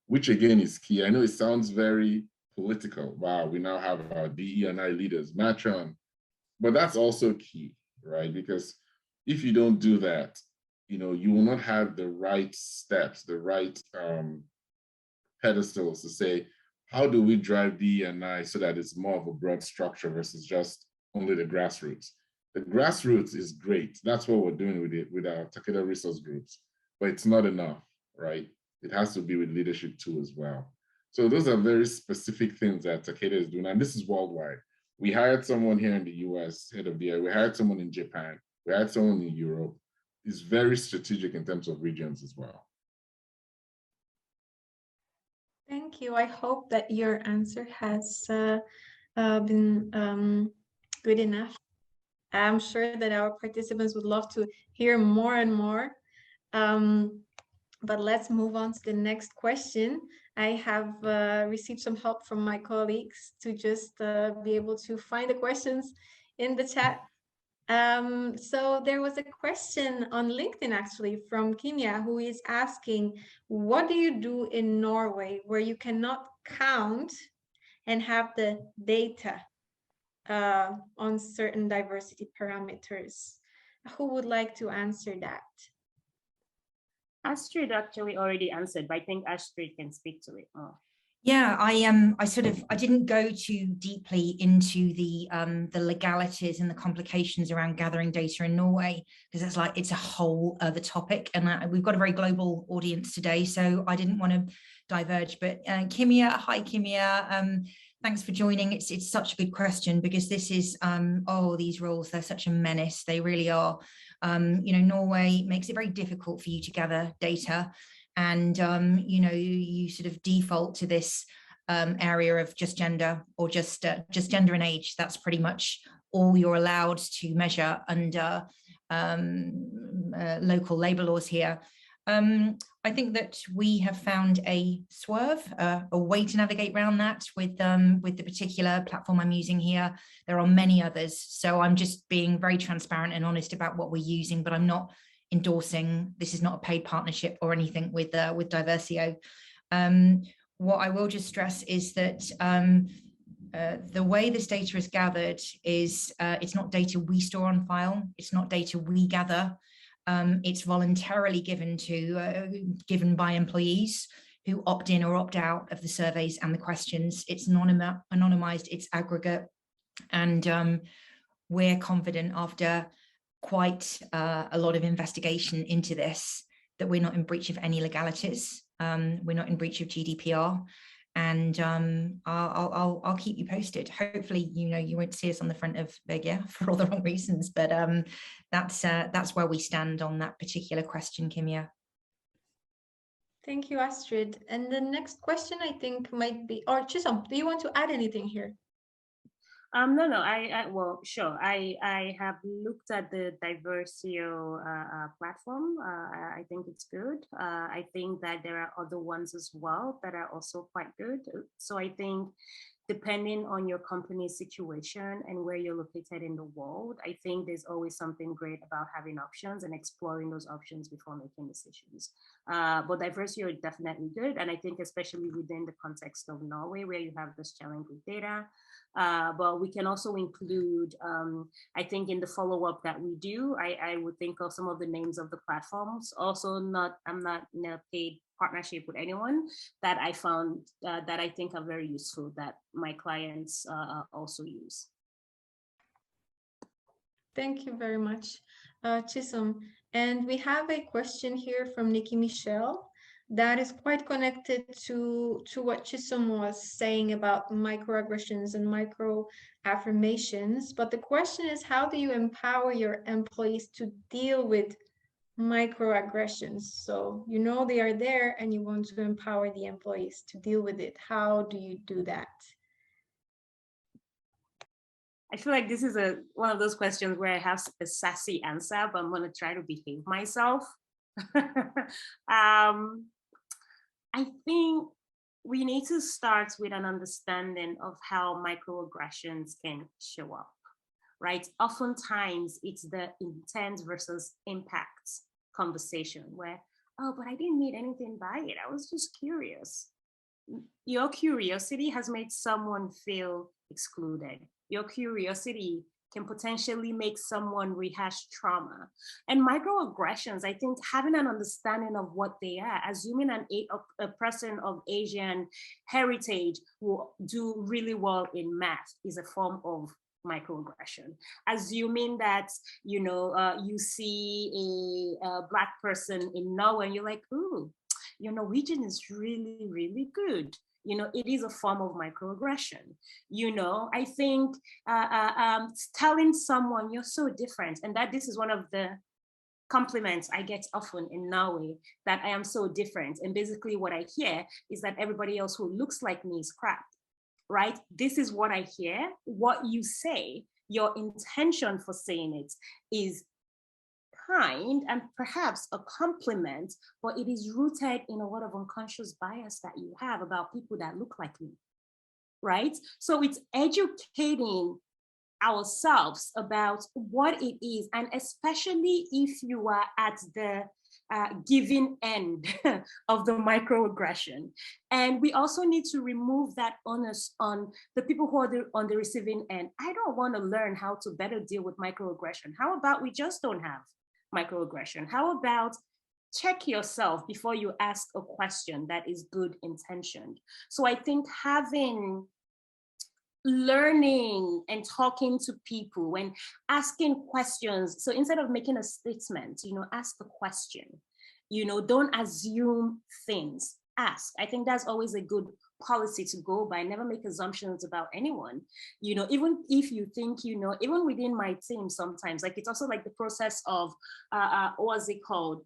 which again is key. I know it sounds very political. Wow, we now have our DE&I leaders match on, but that's also key, right? Because if you don't do that, you will not have the right steps, the right pedestals to say, how do we drive DE&I so that it's more of a broad structure versus just only the grassroots? The grassroots is great. That's what we're doing with it, with our Takeda resource groups, but it's not enough, right? It has to be with leadership too as well. So those are very specific things that Takeda is doing, and this is worldwide. We hired someone here in the US, head of DI. We hired someone in Japan. We hired someone in Europe. It's very strategic in terms of regions as well. Thank you. I hope that your answer has been good enough. I'm sure that our participants would love to hear more and more. But let's move on to the next question. I have received some help from my colleagues to just be able to find the questions in the chat. So there was a question on LinkedIn actually from Kimia, who is asking, what do you do in Norway where you cannot count and have the data? on certain diversity parameters. Who would like to answer that? Astrid actually already answered, but I think Astrid can speak to it more. Yeah, I didn't go too deeply into the legalities and the complications around gathering data in Norway, because it's a whole other topic, and we've got a very global audience today, so I didn't want to diverge. But Kimia, hi Kimia, thanks for joining. It's such a good question, because this is these rules, they're such a menace, they really are. Norway makes it very difficult for you to gather data. And, you sort of default to this area of just gender, or just gender and age. That's pretty much all you're allowed to measure under local labor laws here. I think that we have found a swerve, a way to navigate around that with the particular platform I'm using here. There are many others, so I'm just being very transparent and honest about what we're using, but I'm not endorsing, this is not a paid partnership or anything with Diversio. What I will just stress is that the way this data is gathered is it's not data we store on file, it's not data we gather, it's voluntarily given by employees who opt in or opt out of the surveys and the questions. It's anonymized, it's aggregate, and we're confident after quite a lot of investigation into this that we're not in breach of any legalities. We're not in breach of GDPR, and I'll keep you posted. Hopefully, you won't see us on the front of Vegia for all the wrong reasons, but that's where we stand on that particular question, Kimia. Thank you, Astrid. And the next question I think might be, or Chisom, do you want to add anything here? No, well, sure. I have looked at the Diversio platform. I think it's good. I think that there are other ones as well that are also quite good. So I think depending on your company's situation and where you're located in the world, I think there's always something great about having options and exploring those options before making decisions. But Diversio is definitely good. And I think especially within the context of Norway, where you have this challenge with data. But we can also include, I think in the follow-up that we do, I would think of some of the names of the platforms. Also, I'm not in a paid partnership with anyone that I found that I think are very useful that my clients also use. Thank you very much, Chisom. And we have a question here from Nikki Michelle that is quite connected to what Chisom was saying about microaggressions and microaffirmations. But the question is, how do you empower your employees to deal with microaggressions? So they are there and you want to empower the employees to deal with it. How do you do that? I feel like this is one of those questions where I have a sassy answer, but I'm going to try to behave myself. I think we need to start with an understanding of how microaggressions can show up, right? Oftentimes it's the intent versus impact conversation where, oh, but I didn't mean anything by it. I was just curious. Your curiosity has made someone feel excluded. Your curiosity can potentially make someone rehash trauma. And microaggressions, I think having an understanding of what they are, assuming a person of Asian heritage will do really well in math is a form of microaggression. Assuming that, you see a Black person in Norway and you're like, ooh, your Norwegian is really, really good. It is a form of microaggression. I think telling someone you're so different, and that this is one of the compliments I get often in Norway, that I am so different. And basically what I hear is that everybody else who looks like me is crap, right? This is what I hear. What you say, your intention for saying it is kind and perhaps a compliment, but it is rooted in a lot of unconscious bias that you have about people that look like me, right? So it's educating ourselves about what it is, and especially if you are at the giving end of the microaggression. And we also need to remove that onus on the people who are on the receiving end. I don't want to learn how to better deal with microaggression. How about we just don't have microaggression? How about check yourself before you ask a question that is good intentioned? So I think learning and talking to people when asking questions. So instead of making a statement, ask the question, don't assume things, ask. I think that's always a good policy to go by. Never make assumptions about anyone, even if you think, even within my team sometimes, like it's also like the process of, what's it called?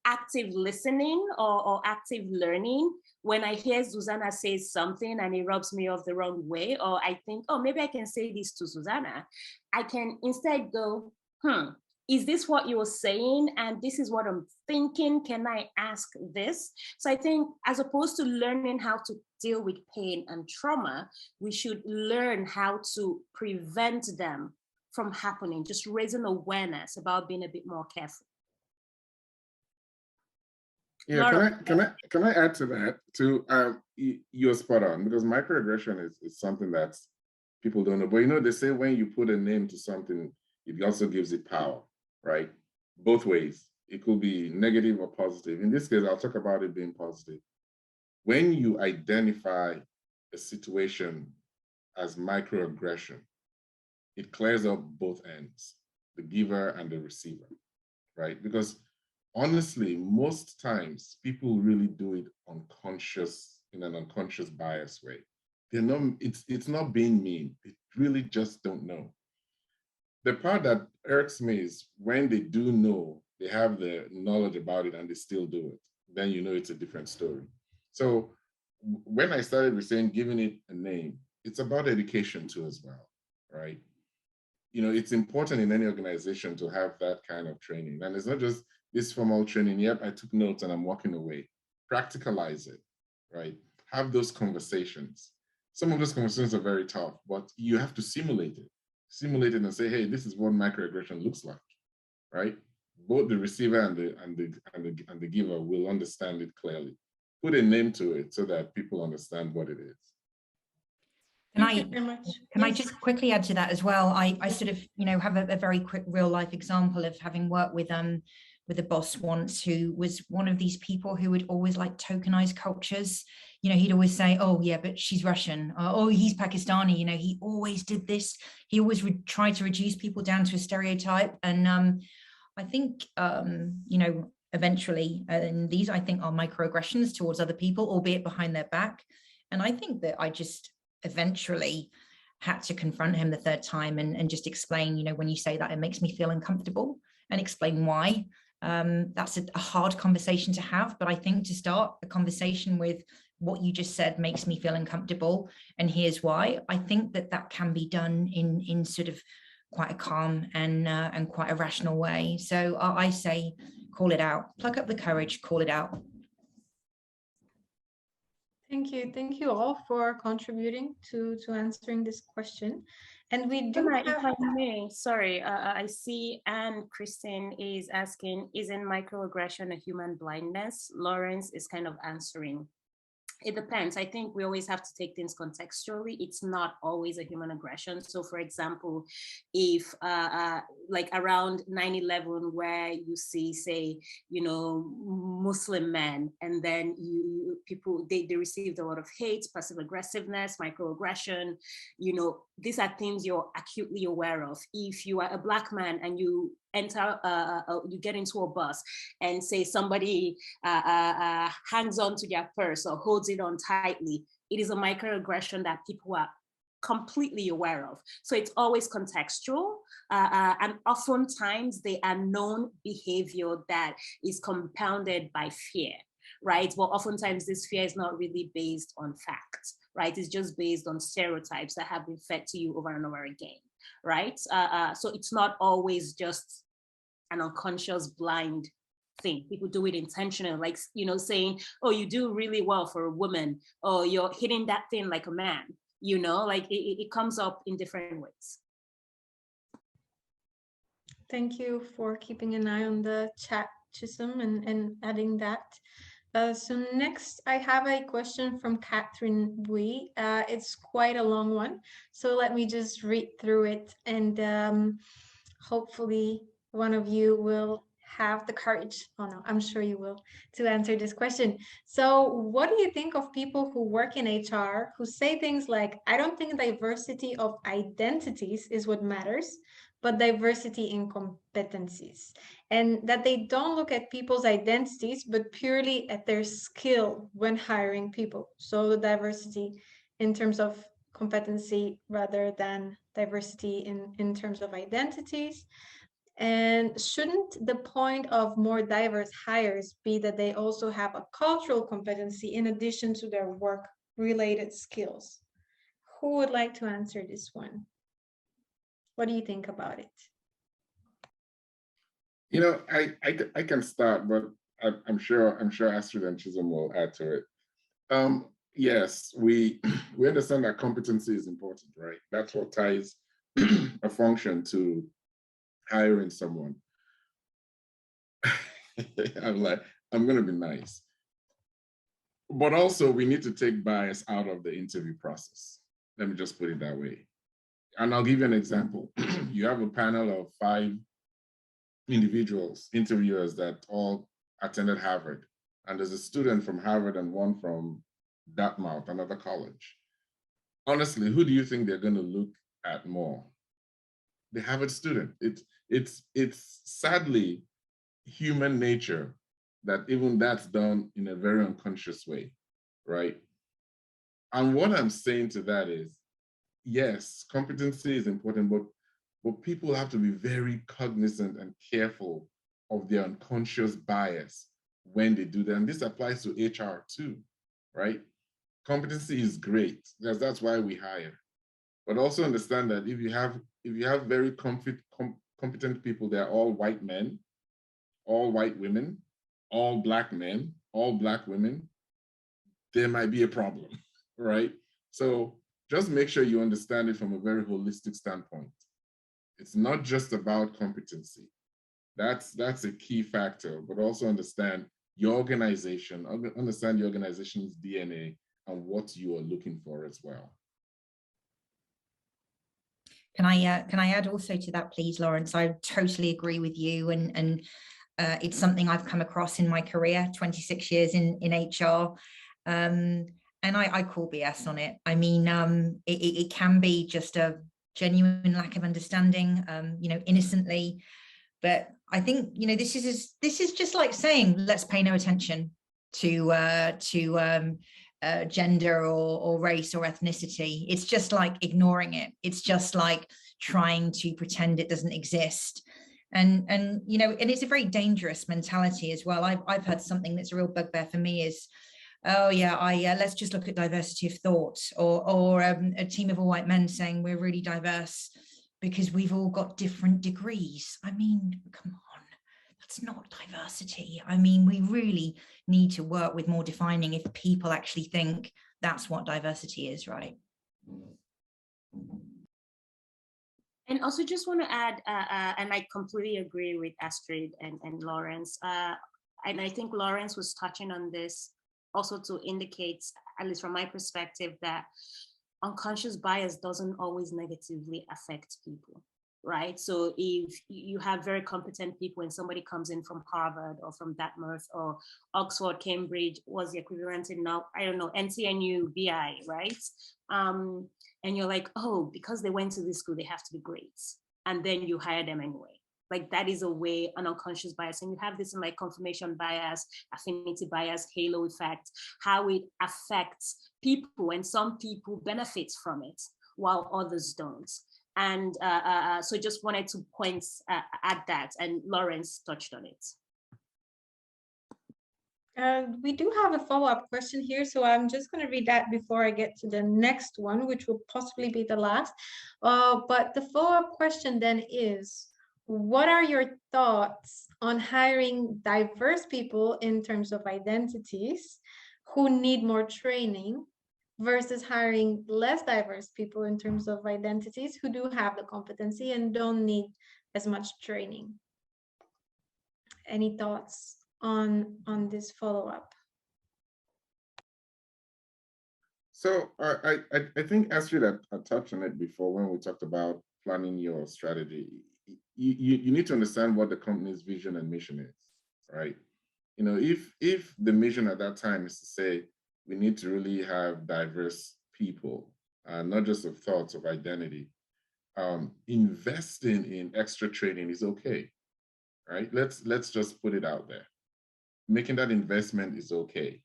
Active listening or active learning. When I hear Susanna say something and it rubs me off the wrong way, or I think, oh, maybe I can say this to Susanna, I can instead go, is this what you were saying? And this is what I'm thinking. Can I ask this? So I think as opposed to learning how to deal with pain and trauma, we should learn how to prevent them from happening, just raising awareness about being a bit more careful. Yeah, can I add to that too? You're spot on, because microaggression is something that people don't know. But they say when you put a name to something, it also gives it power, right? Both ways. It could be negative or positive. In this case, I'll talk about it being positive. When you identify a situation as microaggression, it clears up both ends, the giver and the receiver, right? Because honestly, most times people really do it in an unconscious bias way. It's not being mean. They really just don't know. The part that irks me is when they do know, they have the knowledge about it and they still do it. Then it's a different story. So when I started with saying giving it a name, it's about education too as well, right? It's important in any organization to have that kind of training. And it's not just this formal training, yep, I took notes and I'm walking away. Practicalize it, right? Have those conversations. Some of those conversations are very tough, but you have to simulate it. Simulate it and say, hey, this is what microaggression looks like, right? Both the receiver and the giver will understand it clearly. Put a name to it so that people understand what it is. Can I just quickly add to that as well? I sort of, have a very quick real life example of having worked with a boss once who was one of these people who would always like tokenize cultures. He'd always say, oh yeah, but she's Russian. Oh, he's Pakistani. He always did this. He always would try to reduce people down to a stereotype. And I think, eventually, and these I think are microaggressions towards other people, albeit behind their back. And I think that I just eventually had to confront him the third time and just explain, when you say that, it makes me feel uncomfortable, and explain why. That's a hard conversation to have, but I think to start a conversation with what you just said makes me feel uncomfortable, and here's why. I think that can be done in sort of quite a calm and quite a rational way. So I say, call it out, pluck up the courage, call it out. Thank you all for contributing to answering this question. And we do have... If I may, sorry, I see Anne Christine is asking, isn't microaggression a human blindness? Lawrence is kind of answering. It depends. I think we always have to take things contextually. It's not always a human aggression. So for example, if like around 9/11, where you see, say, Muslim men, and then people, they received a lot of hate, passive aggressiveness, microaggression, these are things you're acutely aware of. If you are a Black man and you enter, you get into a bus and say somebody hangs on to their purse or holds it on tightly, it is a microaggression that people are completely aware of. So it's always contextual, and oftentimes they are known behavior that is compounded by fear, right? But oftentimes this fear is not really based on facts, right? It's just based on stereotypes that have been fed to you over and over again. Right? So it's not always just an unconscious blind thing. People do it intentionally, like, saying, oh, you do really well for a woman, or you're hitting that thing like a man, like it comes up in different ways. Thank you for keeping an eye on the chat Chisholm and adding that. So next, I have a question from Catherine Bui. It's quite a long one, so let me just read through it, and hopefully one of you will have the courage, oh no, I'm sure you will, to answer this question. So what do you think of people who work in HR who say things like, I don't think diversity of identities is what matters, but diversity in competencies, and that they don't look at people's identities, but purely at their skill when hiring people. So the diversity in terms of competency rather than diversity in terms of identities. And shouldn't the point of more diverse hires be that they also have a cultural competency in addition to their work-related skills? Who would like to answer this one? What do you think about it? You know, I can start, but I'm sure Astrid and Chisholm will add to it. Yes, we understand that competency is important, right? That's what ties a function to hiring someone. I'm gonna be nice. But also we need to take bias out of the interview process. Let me just put it that way. And I'll give you an example. You have a panel of 5 individuals, interviewers that all attended Harvard. And there's a student from Harvard and one from Dartmouth, another college. Honestly, who do you think they're going to look at more? The Harvard student. It's sadly human nature that even that's done in a very unconscious way, right? And what I'm saying to that is, yes, competency is important, but people have to be very cognizant and careful of their unconscious bias when they do that. And this applies to HR too, right? Competency is great, because that's why we hire. But also understand that if you have very competent people, they're all white men, all white women, all Black men, all Black women, there might be a problem, right? So just make sure you understand it from a very holistic standpoint. It's not just about competency. That's a key factor, but also understand your organization, understand your organization's DNA and what you are looking for as well. Can I add also to that, please, Lawrence? I totally agree with you, and it's something I've come across in my career, 26 years in HR, and I call BS on it. I mean, it can be just a genuine lack of understanding, you know, innocently. But I think, you know, this is just like saying, let's pay no attention to gender or race or ethnicity. It's just like ignoring it. It's just like trying to pretend it doesn't exist. And you know, and it's a very dangerous mentality as well. I've heard something that's a real bugbear for me is, oh yeah, let's just look at diversity of thought, or a team of all white men saying we're really diverse because we've all got different degrees. I mean, come on, that's not diversity. I mean, we really need to work with more defining if people actually think that's what diversity is, right? And also just want to add, and I completely agree with Astrid and Lawrence. And I think Lawrence was touching on this also to indicate, at least from my perspective, that unconscious bias doesn't always negatively affect people, right? So if you have very competent people and somebody comes in from Harvard or from Dartmouth or Oxford, Cambridge, was the equivalent in now, I don't know, NTNU, BI, right? And you're like, oh, because they went to this school, they have to be great. And then you hire them anyway. Like that is a way, an unconscious bias. And you have this in like confirmation bias, affinity bias, halo effect, how it affects people, and some people benefit from it while others don't. And so just wanted to point at that, and Lawrence touched on it. We do have a follow-up question here, so I'm just going to read that before I get to the next one, which will possibly be the last. But the follow-up question then is, what are your thoughts on hiring diverse people in terms of identities who need more training versus hiring less diverse people in terms of identities who do have the competency and don't need as much training? any thoughts on this follow-up? So I think Astrid had touched on it before when we talked about planning your strategy. You need to understand what the company's vision and mission is, right? You know, if the mission at that time is to say we need to really have diverse people, not just of thoughts, of identity, investing in extra training is okay, right? Let's just put it out there. Making that investment is okay.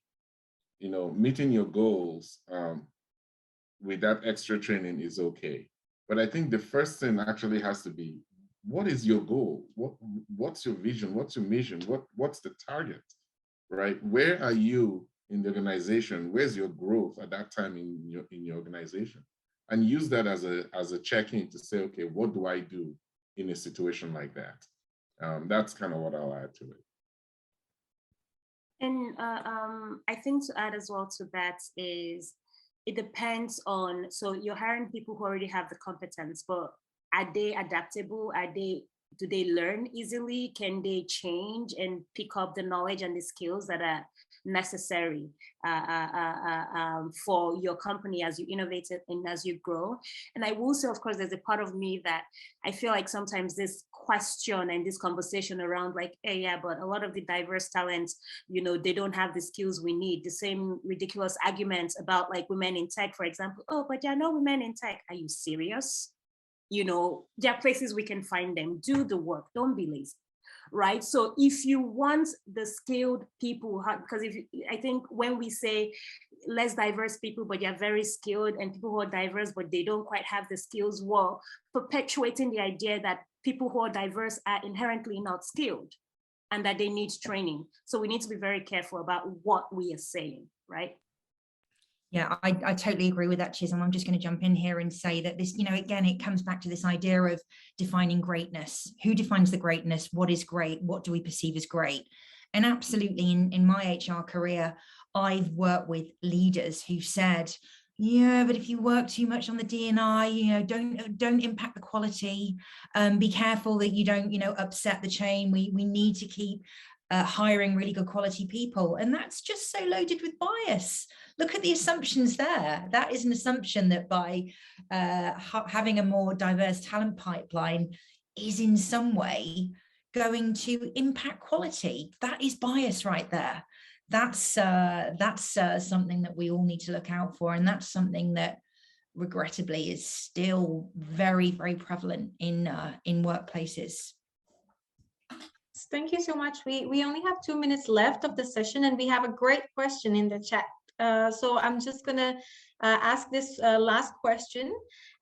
You know, meeting your goals with that extra training is okay. But I think the first thing actually has to be, what is your goal? What's your vision? What's your mission? What's the target, right? Where are you in the organization? Where's your growth at that time in your organization? And use that as a check-in to say, okay, what do I do in a situation like that? That's kind of what I'll add to it. And I think to add as well to that is, it depends on, so you're hiring people who already have the competence, but are they adaptable? Do they learn easily? Can they change and pick up the knowledge and the skills that are necessary for your company as you innovate and as you grow? And I will say, of course, there's a part of me that I feel like sometimes this question and this conversation around like, hey, yeah, but a lot of the diverse talents, you know, they don't have the skills we need. The same ridiculous arguments about like women in tech, for example. Oh, but there are no women in tech. Are you serious? You know, there are places we can find them. Do the work. Don't be lazy, right? So if you want the skilled people, because I think when we say less diverse people, but they're very skilled, and people who are diverse, but they don't quite have the skills, well, perpetuating the idea that people who are diverse are inherently not skilled and that they need training. So we need to be very careful about what we are saying, right? Yeah, I totally agree with that, Chisholm. I'm just going to jump in here and say that this, you know, again, it comes back to this idea of defining greatness. Who defines the greatness? What is great? What do we perceive as great? And absolutely, in my HR career, I've worked with leaders who said, yeah, but if you work too much on the D&I, you know, don't impact the quality. Be careful that you don't, you know, upset the chain. We need to keep hiring really good quality people. And that's just so loaded with bias. Look at the assumptions there. That is an assumption that by having a more diverse talent pipeline is in some way going to impact quality. That is bias right there. That's something that we all need to look out for. And that's something that regrettably is still very, very prevalent in workplaces. Thank you so much. We only have 2 minutes left of the session, and we have a great question in the chat. So I'm just gonna ask this last question.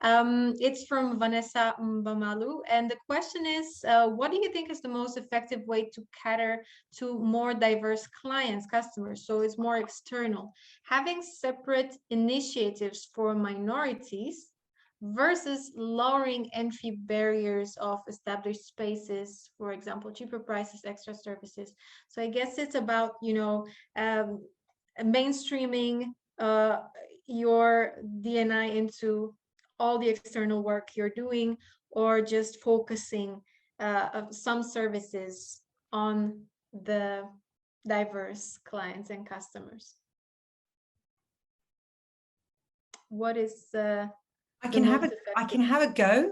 It's from Vanessa Mbamalu, and the question is, what do you think is the most effective way to cater to more diverse clients, customers? So it's more external. Having separate initiatives for minorities versus lowering entry barriers of established spaces, for example, cheaper prices, extra services. So I guess it's about, you know, mainstreaming your D&I into all the external work you're doing, or just focusing some services on the diverse clients and customers. What is I can have a go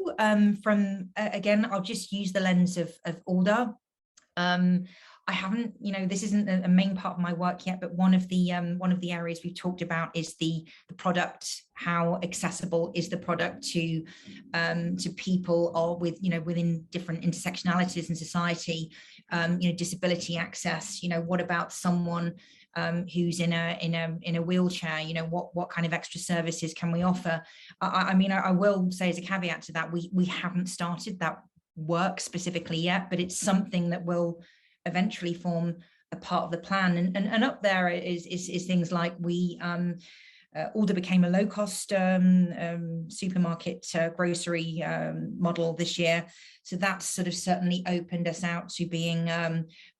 from again, I'll just use the lens of Alder. I haven't, you know, this isn't a main part of my work yet, but one of the areas we've talked about is the product. How accessible is the product to people, or with, you know, within different intersectionalities in society, you know, disability access. You know, what about someone who's in a wheelchair? You know, what kind of extra services can we offer? I mean, I will say as a caveat to that, we haven't started that work specifically yet, but it's something that will eventually form a part of the plan. And up there is things like we Alder became a low-cost supermarket grocery model this year. So that's sort of certainly opened us out to being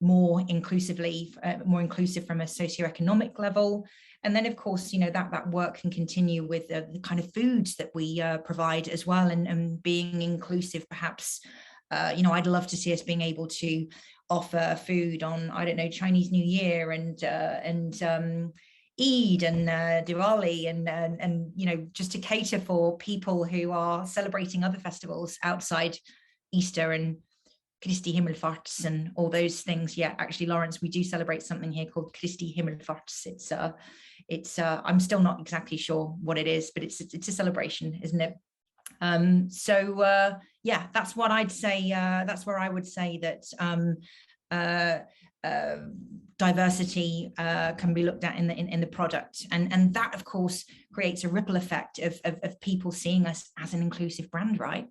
more inclusive from a socioeconomic level. And then, of course, you know, that work can continue with the kind of foods that we provide as well, and being inclusive perhaps you know, I'd love to see us being able to offer food on, I don't know, Chinese New Year and Eid and Diwali and you know, just to cater for people who are celebrating other festivals outside Easter and Kristi Himmelfarts and all those things. Yeah, actually, Lawrence, we do celebrate something here called Kristi Himmelfarts. It's I'm still not exactly sure what it is, but it's a celebration, isn't it? Yeah, that's what I'd say. That's where I would say that diversity can be looked at in the product, and that of course creates a ripple effect of people seeing us as an inclusive brand, right?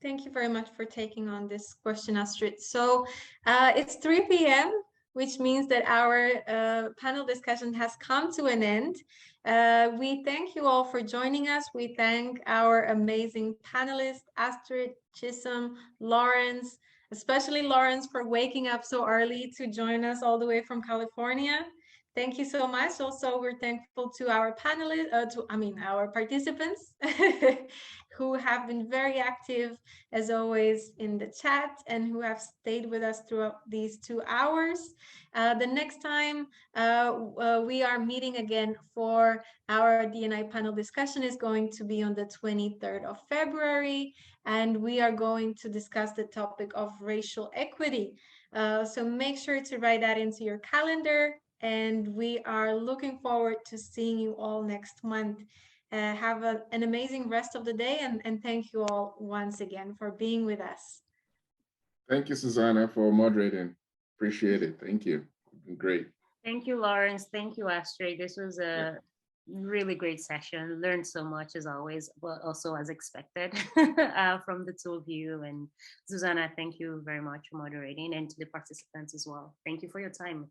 Thank you very much for taking on this question, Astrid. So it's 3 p.m., which means that our panel discussion has come to an end. We thank you all for joining us. We thank our amazing panelists, Astrid, Chisholm, Lawrence, especially Lawrence for waking up so early to join us all the way from California. Thank you so much. Also, we're thankful to our panelists, our participants who have been very active as always in the chat and who have stayed with us throughout these 2 hours. The next time we are meeting again for our D&I panel discussion is going to be on the 23rd of February, and we are going to discuss the topic of racial equity. So make sure to write that into your calendar, and we are looking forward to seeing you all next month. Have an amazing rest of the day, and thank you all once again for being with us. Thank you, Susanna, for moderating. Appreciate it. Thank you. Great. Thank you, Lawrence. Thank you, Astrid. This was a really great session. Learned so much as always, but also as expected from the two of you. And Susanna, thank you very much for moderating, and to the participants as well. Thank you for your time.